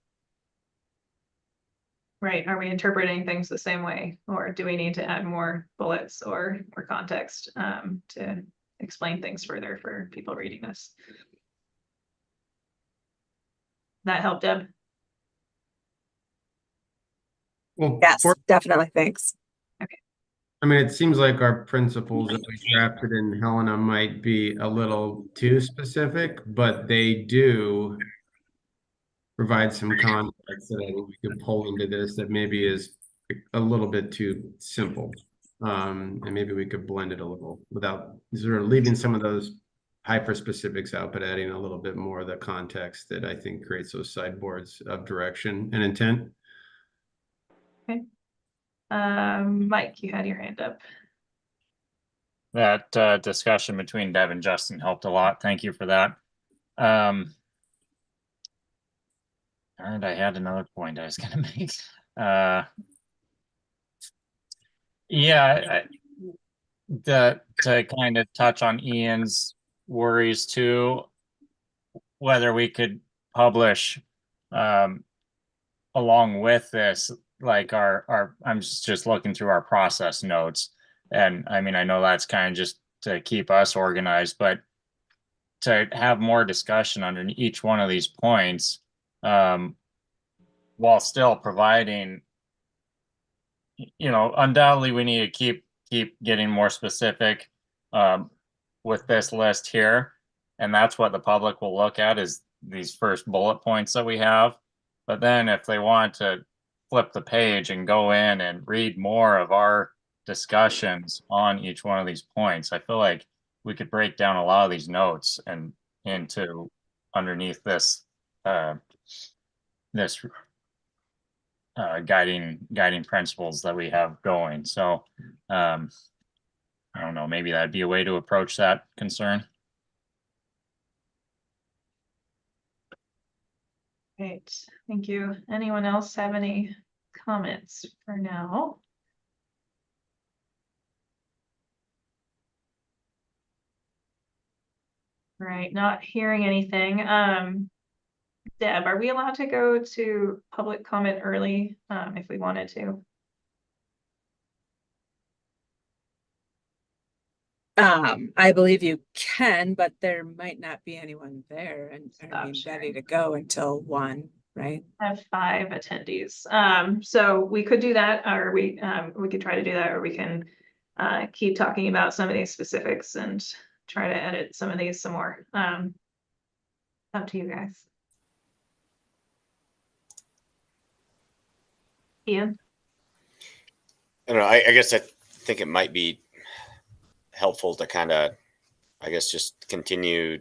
right, are we interpreting things the same way? Or do we need to add more bullets or context to explain things further for people reading this? That help, Deb? Well, Yes, definitely. Thanks. I mean, it seems like our principles that we drafted in Helena might be a little too specific, but they do provide some context that I think we could pull into this that maybe is a little bit too simple. And maybe we could blend it a little without sort of leaving some of those hyper specifics out, but adding a little bit more of the context that I think creates those sideboards of direction and intent. Okay. Mike, you had your hand up. That discussion between Deb and Justin helped a lot. Thank you for that. And I had another point I was going to make. Yeah, to kind of touch on Ian's worries too, whether we could publish along with this, like our I'm just looking through our process notes. And I mean, I know that's kind of just to keep us organized, but to have more discussion under each one of these points, while still providing, undoubtedly we need to keep getting more specific with this list here. And that's what the public will look at, is these first bullet points that we have. But then if they want to flip the page and go in and read more of our discussions on each one of these points, I feel like we could break down a lot of these notes and into underneath this guiding principles that we have going. So I don't know, maybe that'd be a way to approach that concern. Great, thank you. Anyone else have any comments for now? Right, not hearing anything. Deb, are we allowed to go to public comment early if we wanted to? I believe you can, but there might not be anyone there and ready to go until 1, right? I have 5 attendees. So we could do that, or we could try to do that, or we can keep talking about some of these specifics and try to edit some of these some more. Up to you guys. Ian? I don't know. I guess I think it might be helpful to kind of, I guess, just continue,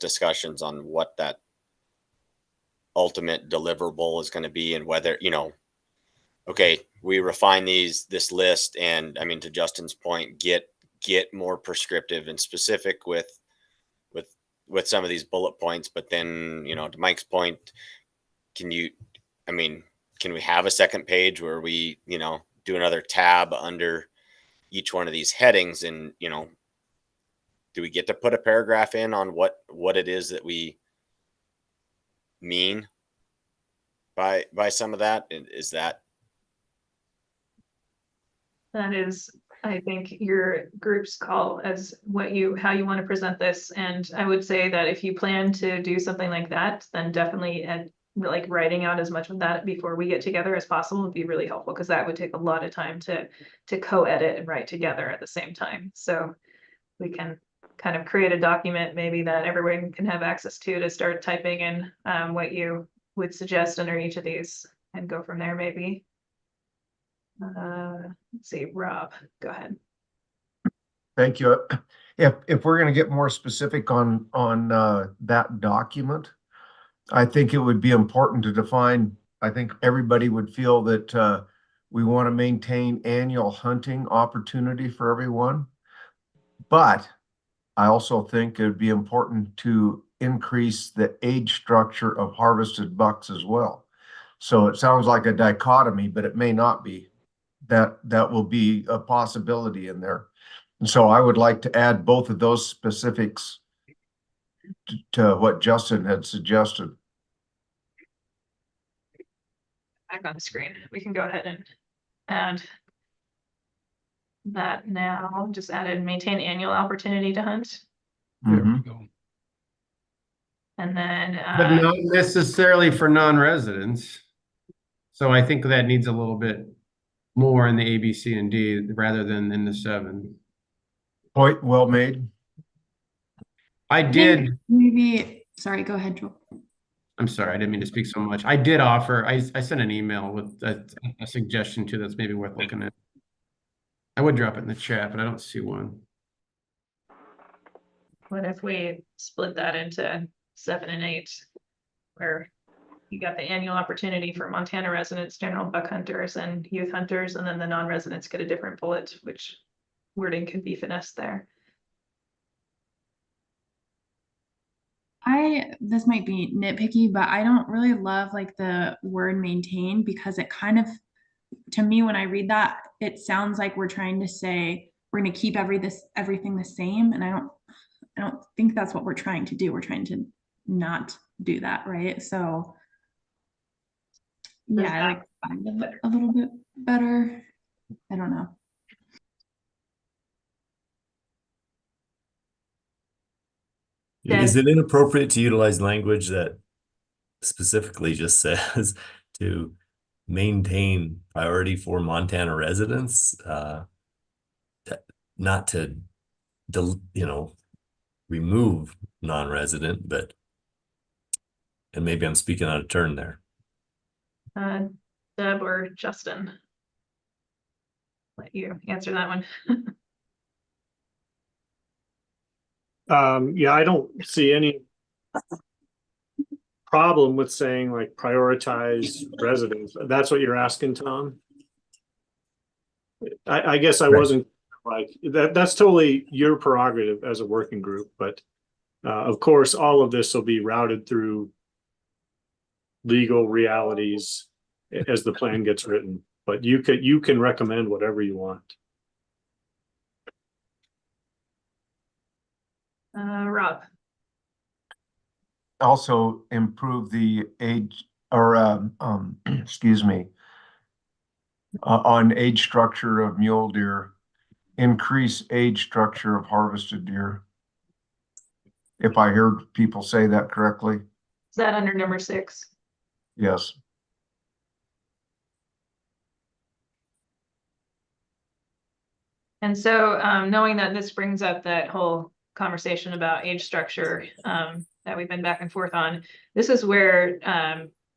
discussions on what that ultimate deliverable is going to be and whether, okay, we refine this list, and I mean, to Justin's point, get more prescriptive and specific with some of these bullet points. But then, to Mike's point, can we have a second page where we, do another tab under each one of these headings, and, do we get to put a paragraph in on what it is that we mean by some of that? Is that is, I think, your group's call as how you want to present this. And I would say that if you plan to do something like that, then definitely like writing out as much of that before we get together as possible would be really helpful, because that would take a lot of time to co-edit and write together at the same time. So we can kind of create a document maybe that everyone can have access to start typing in what you would suggest under each of these and go from there maybe. Let's see, Rob, go ahead. Thank you. If we're going to get more specific on that document, I think it would be important to define. I think everybody would feel that we want to maintain annual hunting opportunity for everyone, but I also think it would be important to increase the age structure of harvested bucks as well. So it sounds like a dichotomy, but it may not be. That will be a possibility in there. And so I would like to add both of those specifics to what Justin had suggested. back on the screen. We can go ahead and add that now. Just added maintain annual opportunity to hunt. There we go. And then But not necessarily for non-residents. So I think that needs a little bit more in the A, B, C, and D rather than in the 7. Point well made. I did. Maybe, sorry, go ahead, Joel. I'm sorry, I didn't mean to speak so much. I did offer, I sent an email with a suggestion too that's maybe worth looking at. I would drop it in the chat, but I don't see one. what if we split that into 7 and 8, where you got the annual opportunity for Montana residents, general buck hunters, and youth hunters, and then the non-residents get a different bullet, which wording could be finessed there. This might be nitpicky, but I don't really love like the word maintain, because it kind of, to me, when I read that, it sounds like we're trying to say we're going to keep everything the same. And I don't think that's what we're trying to do. We're trying to not do that, right? So yeah, I like find it a little bit better. I don't know. Is it inappropriate to utilize language that specifically just says to maintain priority for Montana residents, not to, remove non-resident, but, and maybe I'm speaking out of turn there. Deb or Justin? Let you answer that one. Yeah, I don't see any problem with saying like prioritize residents. That's what you're asking, Tom? I guess I wasn't like that. That's totally your prerogative as a working group, but of course, all of this will be routed through legal realities as the plan gets written. But you can recommend whatever you want. Rob. Also improve the age or excuse me, on age structure of mule deer, increase age structure of harvested deer. If I heard people say that correctly. Is that under number 6? Yes. And so knowing that this brings up that whole conversation about age structure that we've been back and forth on, this is where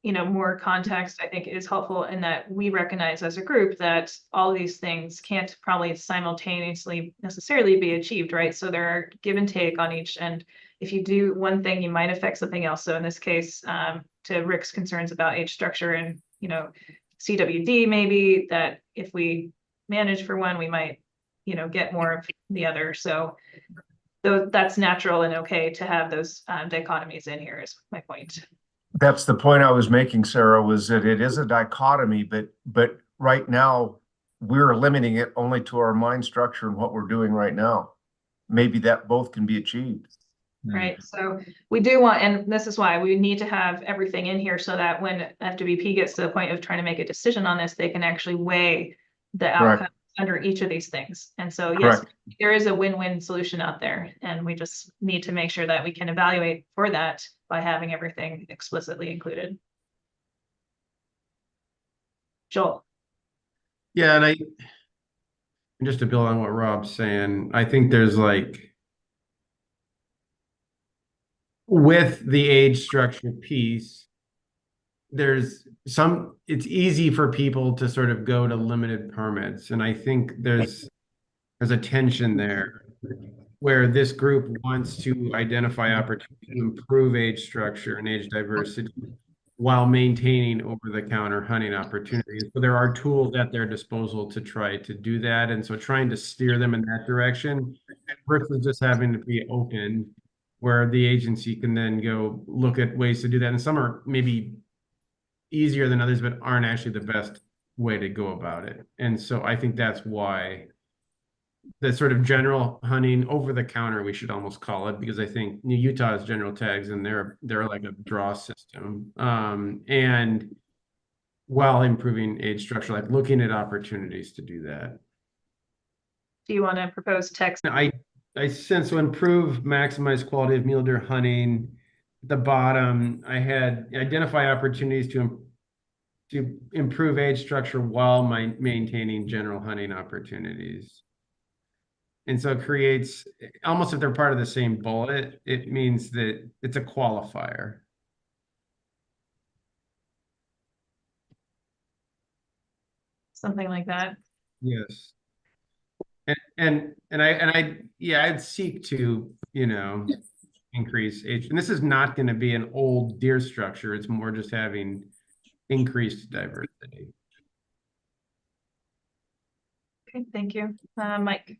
more context I think is helpful, in that we recognize as a group that all these things can't probably simultaneously necessarily be achieved, right? So there are give and take on each, and if you do one thing, you might affect something else. So in this case, to Rick's concerns about age structure and CWD, maybe that if we manage for one, we might get more of the other. So that's natural and okay to have those dichotomies in here, is my point. That's the point I was making, Sarah, was that it is a dichotomy, but right now we're limiting it only to our mind structure and what we're doing right now. Maybe that both can be achieved. Right. So we do want, and this is why we need to have everything in here so that when FWP gets to the point of trying to make a decision on this, they can actually weigh the outcome under each of these things. And so, yes, there is a win-win solution out there, and we just need to make sure that we can evaluate for that by having everything explicitly included. Joel. Yeah, and just to build on what Rob's saying, I think there's with the age structure piece, it's easy for people to sort of go to limited permits. And I think there's a tension there where this group wants to identify opportunities to improve age structure and age diversity while maintaining over-the-counter hunting opportunities. So there are tools at their disposal to try to do that. And so trying to steer them in that direction versus just having to be open, where the agency can then go look at ways to do that. And some are maybe easier than others, but aren't actually the best way to go about it. And so I think that's why the sort of general hunting over the counter, we should almost call it, because I think Utah has general tags and they're like a draw system. And while improving age structure, like looking at opportunities to do that. Do you want to propose text? I sense to improve, maximize quality of mule deer hunting. At the bottom, I had identify opportunities to improve age structure while maintaining general hunting opportunities. And so it creates, almost if they're part of the same bullet, it means that it's a qualifier. Something like that. Yes. And I yeah, I'd seek to, you know, increase age. And this is not going to be an old deer structure. It's more just having increased diversity. Okay, thank you. Mike.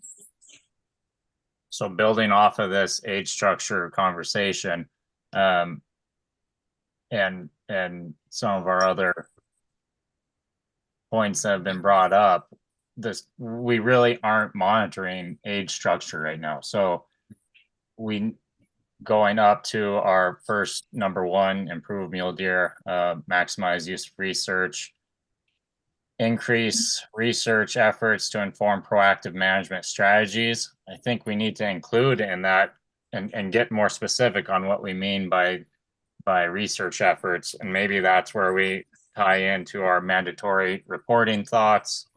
So building off of this age structure conversation, and some of our other points that have been brought up, we really aren't monitoring age structure right now. So we going up to our first number one, improve mule deer, maximize use of research, increase research efforts to inform proactive management strategies. I think we need to include in that and get more specific on what we mean by research efforts. And maybe that's where we tie into our mandatory reporting thoughts,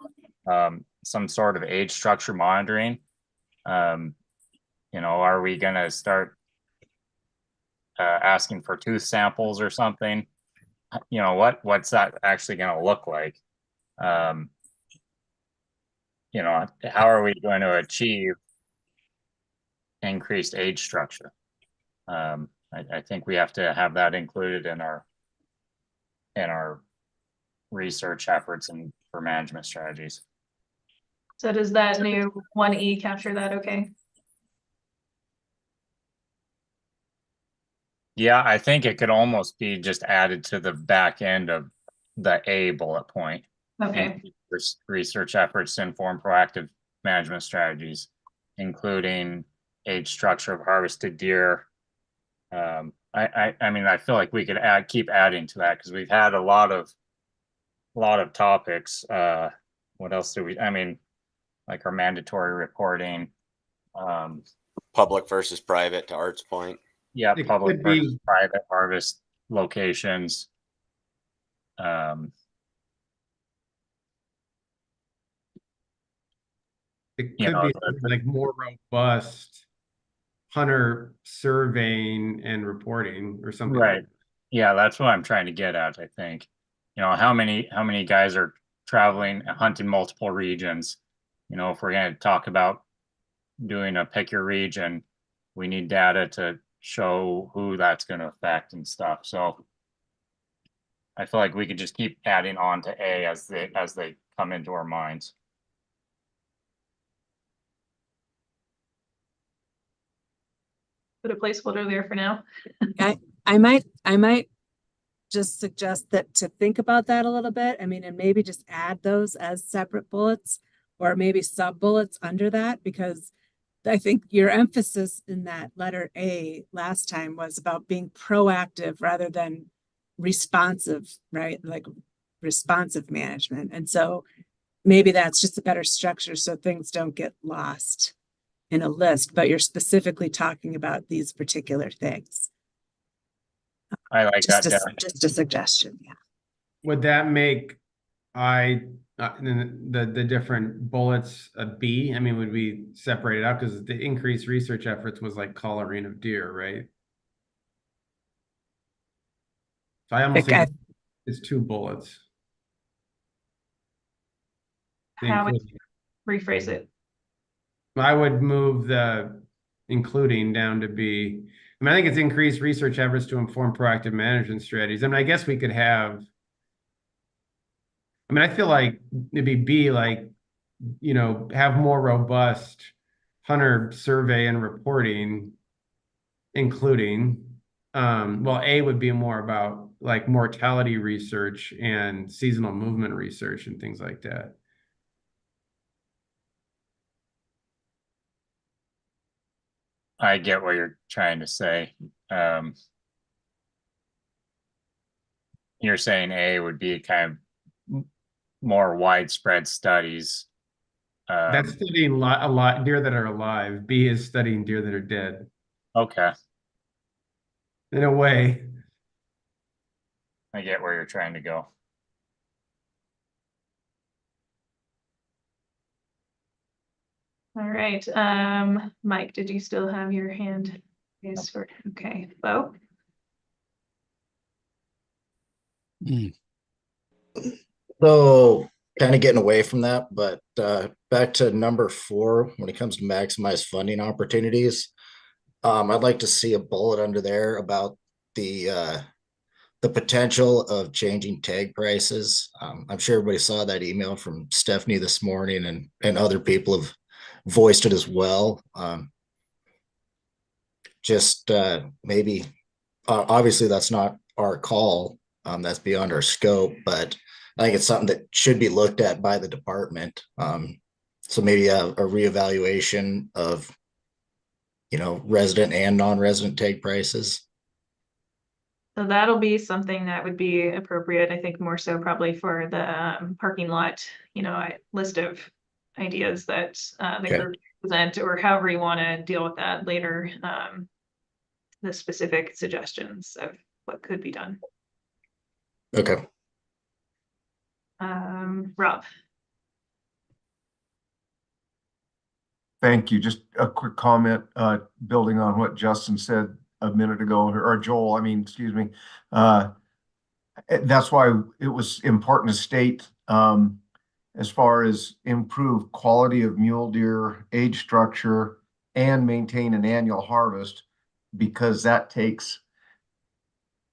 some sort of age structure monitoring. You know, are we going to start asking for tooth samples or something? You know, what's that actually going to look like? You know, how are we going to achieve increased age structure? I think we have to have that included in our research efforts and for management strategies. So does that new 1E capture that okay? Yeah, I think it could almost be just added to the back end of the A bullet point. Okay. Research efforts to inform proactive management strategies, including age structure of harvested deer. I mean, I feel like we could keep adding to that because we've had a lot of topics. What else do we? I mean, like our mandatory reporting. Public versus private, to Art's point. Yeah, public versus private harvest locations. It could be like more robust hunter surveying and reporting or something. Right. Yeah, that's what I'm trying to get at, I think. You know, how many guys are traveling, hunting multiple regions? You know, if we're going to talk about doing a pick your region, we need data to show who that's going to affect and stuff. So I feel like we could just keep adding on to A as they come into our minds. Put a placeholder there for now. I might just suggest that to think about that a little bit. I mean, and maybe just add those as separate bullets or maybe sub bullets under that, because I think your emphasis in that letter A last time was about being proactive rather than responsive, right? Like responsive management. And so maybe that's just a better structure so things don't get lost in a list, but you're specifically talking about these particular things. I like that. Just a suggestion. Yeah. Would that make the different bullets a B? I mean, would we separate it out because the increased research efforts was like collaring of deer, right? So I almost think it's two bullets. How would you rephrase it? I would move the including down to B. I mean, I think it's increased research efforts to inform proactive management strategies. I mean, I guess we could have, I mean, I feel like it'd be B, like, you know, have more robust hunter survey and reporting, including, well, A would be more about like mortality research and seasonal movement research and things like that. I get what you're trying to say. You're saying A would be kind of more widespread studies. That's studying a lot deer that are alive. B is studying deer that are dead. Okay, In a way. I get where you're trying to go. All right, Mike, did you still have your hand raised for, okay, Bo? So kind of getting away from that, but back to number 4, when it comes to maximize funding opportunities, I'd like to see a bullet under there about the potential of changing tag prices. I'm sure everybody saw that email from Stephanie this morning, and other people have voiced it as well. Just maybe, obviously that's not our call. That's beyond our scope, but I think it's something that should be looked at by the department. So maybe a reevaluation of, resident and non-resident tag prices. So that'll be something that would be appropriate, I think more so probably for the parking lot, list of ideas that the Okay. group present, or however you want to deal with that later. The specific suggestions of what could be done. Okay. Rob. Thank you. Just a quick comment, building on what Justin said a minute ago, or Joel, excuse me. That's why it was important to state, as far as improve quality of mule deer, age structure, and maintain an annual harvest, because that takes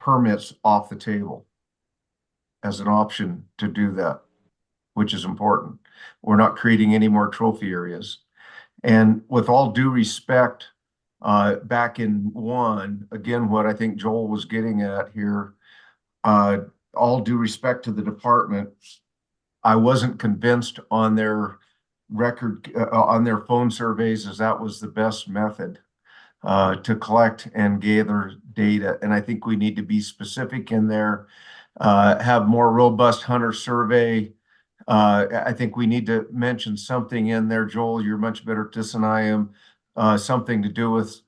permits off the table as an option to do that, which is important. We're not creating any more trophy areas. And with all due respect, back in 1, again, what I think Joel was getting at here, all due respect to the department, I wasn't convinced on their record, on their phone surveys, as that was the best method to collect and gather data. And I think we need to be specific in there, have more robust hunter survey. I think we need to mention something in there. Joel, you're much better at this than I am. Something to do with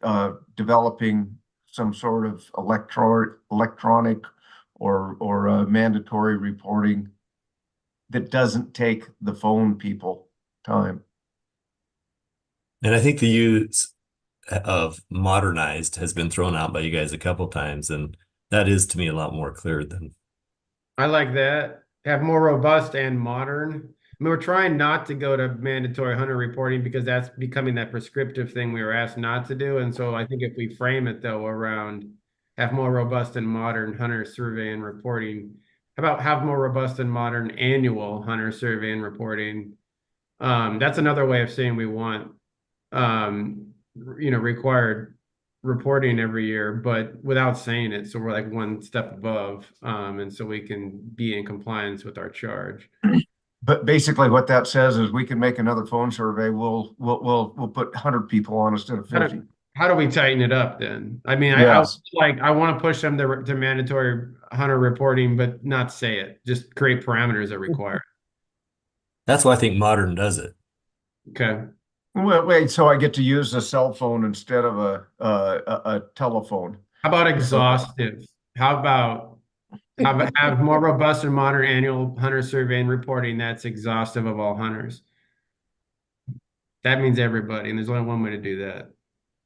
developing some sort of electronic or mandatory reporting that doesn't take the phone people time. And I think the use of modernized has been thrown out by you guys a couple times, and that is to me a lot more clear than. I like that. Have more robust and modern. We're trying not to go to mandatory hunter reporting because that's becoming that prescriptive thing we were asked not to do. And so I think if we frame it though around have more robust and modern hunter survey and reporting, how about have more robust and modern annual hunter survey and reporting? That's another way of saying we want, required reporting every year, but without saying it. So we're like one step above, and so we can be in compliance with our charge. But basically what that says is we can make another phone survey. We'll put 100 people on instead of 50. How do we tighten it up then? I mean, Yes. I want to push them to mandatory hunter reporting, but not say it. Just create parameters that require it. That's why I think modern does it. Okay. Well, wait, so I get to use a cell phone instead of a telephone. How about exhaustive? How about have more robust and modern annual hunter survey and reporting that's exhaustive of all hunters? That means everybody, and there's only one way to do that.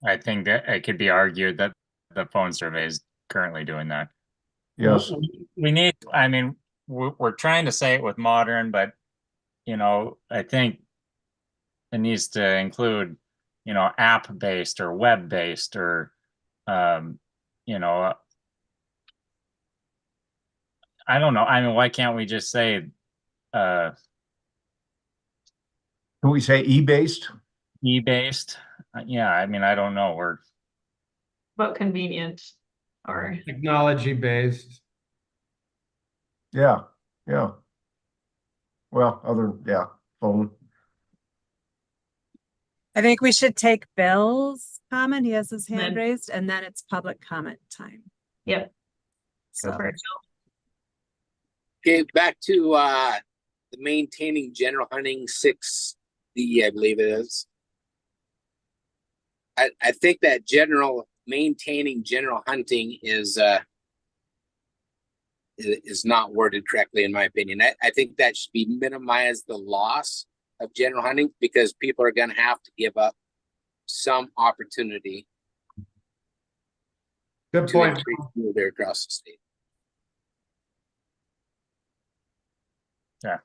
I think that it could be argued that the phone survey is currently doing that. Yes. We need, we're trying to say it with modern, but, I think it needs to include, app-based or web-based or, I don't know. I mean, why can't we just say, Can we say e-based? E-based? Yeah, I mean, I don't know. We're About convenient or technology-based. Yeah. Well, phone. I think we should take Bill's comment. He has his hand Then- raised, and then it's public comment time. Yep. So Go for it, Okay, back to the maintaining general hunting 6D, I believe it is. I think that maintaining general hunting is not worded correctly, in my opinion. I think that should be minimize the loss of general hunting, because people are going to have to give up some opportunity. Good point. Mule deer across the state. Yeah.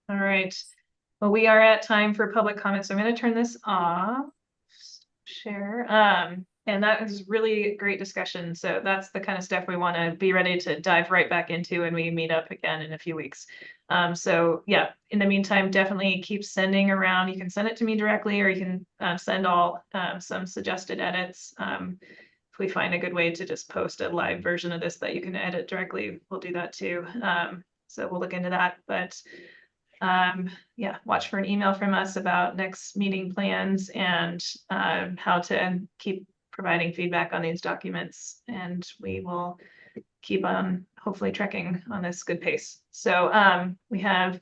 All right. Well, we are at time for public comment, so I'm going to turn this off. Share. And that is really great discussion. So that's the kind of stuff we want to be ready to dive right back into when we meet up again in a few weeks. So yeah, in the meantime, definitely keep sending around. You can send it to me directly, or you can send all some suggested edits. If we find a good way to just post a live version of this that you can edit directly, we'll do that too. So we'll look into that. But yeah, watch for an email from us about next meeting plans and how to keep providing feedback on these documents, and we will keep on hopefully trekking on this good pace. So we have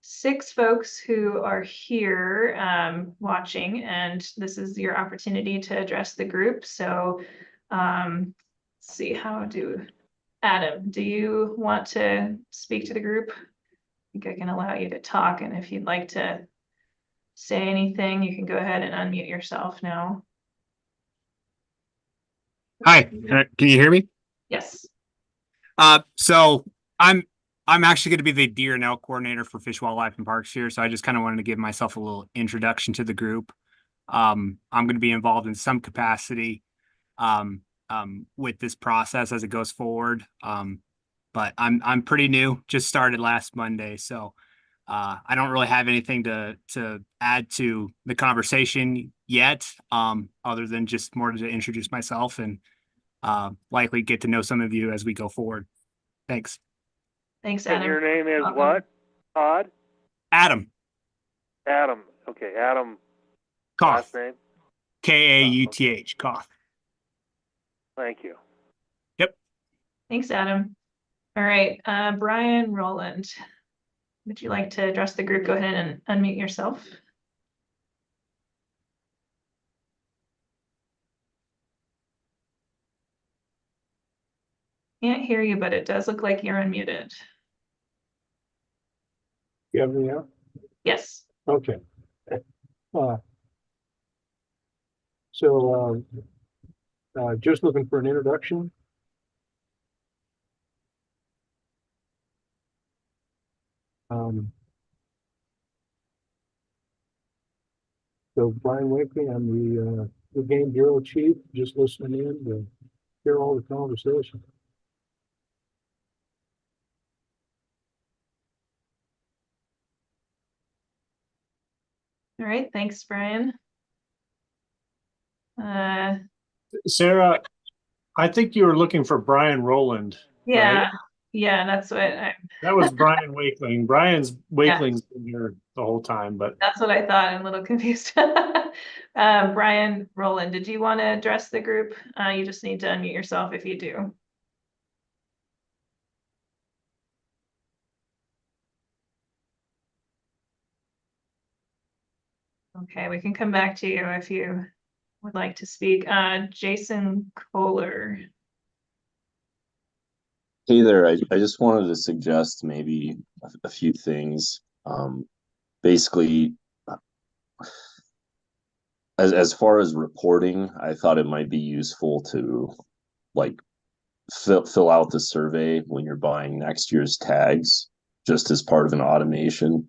6 folks who are here watching, and this is your opportunity to address the group. So let's see, Adam, do you want to speak to the group? I think I can allow you to talk, and if you'd like to say anything, you can go ahead and unmute yourself now. Hi, can you hear me? Yes. So I'm actually going to be the deer and elk coordinator for Fish, Wildlife, and Parks here. So I just kind of wanted to give myself a little introduction to the group. I'm going to be involved in some capacity with this process as it goes forward. But I'm pretty new, just started last Monday, so I don't really have anything to add to the conversation yet, other than just more to introduce myself and likely get to know some of you as we go forward. Thanks. Thanks, And Adam. your name is Welcome. what? Todd? Adam. Adam. Okay, Adam. Koth. Last name? Kauth. Koth. Thank you. Yep. Thanks, Adam. All right, Brian Rowland, would you like to address the group? Go ahead and unmute yourself. Can't hear you, but it does look like you're unmuted. You have me out? Yes. Okay. So just looking for an introduction. So Brian Wakely, I'm the game bureau chief, just listening in to hear all the conversation. All right, thanks, Brian. Sarah, I think you were looking for Brian Rowland. Yeah, right? yeah, that's what That was Brian Wakeling. Brian's Wakeling's been here the whole time, but that's what I thought. I'm a little confused. Brian Rowland, did you want to address the group? You just need to unmute yourself if you do. Okay, we can come back to you if you would like to speak. Jason Kohler. Hey there, I just wanted to suggest maybe a few things. Basically, as far as reporting, I thought it might be useful to like fill out the survey when you're buying next year's tags, just as part of an automation,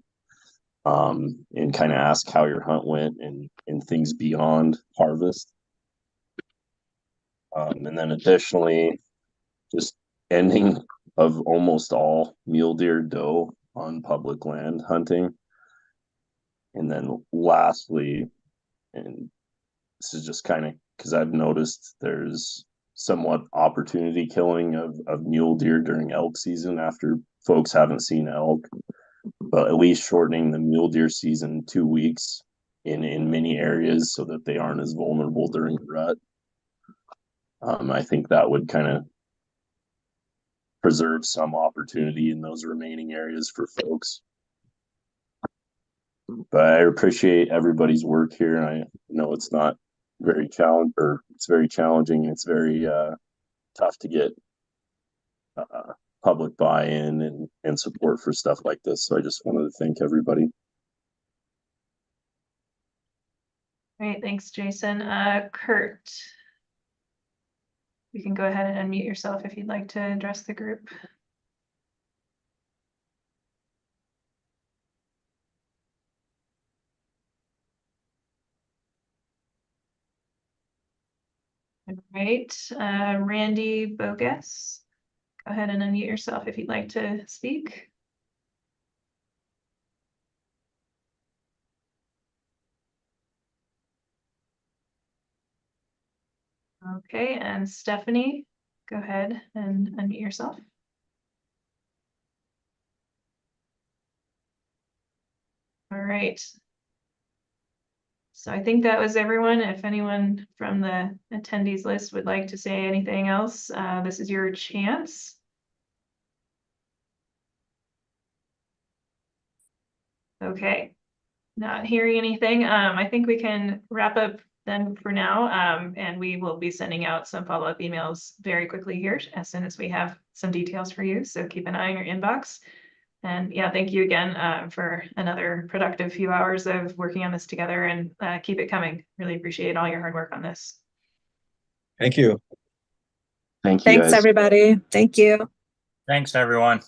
and kind of ask how your hunt went and things beyond harvest. And then additionally, just ending of almost all mule deer doe on public land hunting. And then lastly, and this is just kind of because I've noticed there's somewhat opportunity killing of mule deer during elk season after folks haven't seen elk, but at least shortening the mule deer season 2 weeks in many areas so that they aren't as vulnerable during rut. I think that would kind of preserve some opportunity in those remaining areas for folks. But I appreciate everybody's work here. And I know it's not very it's very challenging. It's very tough to get public buy-in and support for stuff like this. So I just wanted to thank everybody. Great, thanks, Jason. Kurt, you can go ahead and unmute yourself if you'd like to address the group. All right, Randy Bogus, go ahead and unmute yourself if you'd like to speak. Okay, and Stephanie, go ahead and unmute yourself. All right. So I think that was everyone. If anyone from the attendees list would like to say anything else, this is your chance. Okay, not hearing anything. I think we can wrap up then for now, and we will be sending out some follow-up emails very quickly here as soon as we have some details for you. So keep an eye on your inbox. And yeah, thank you again for another productive few hours of working on this together, and keep it coming. Really appreciate all your hard work on this. Thank you. Thank you. Thanks, guys. everybody. Thank you. Thanks, everyone.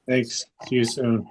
Thanks. See you soon.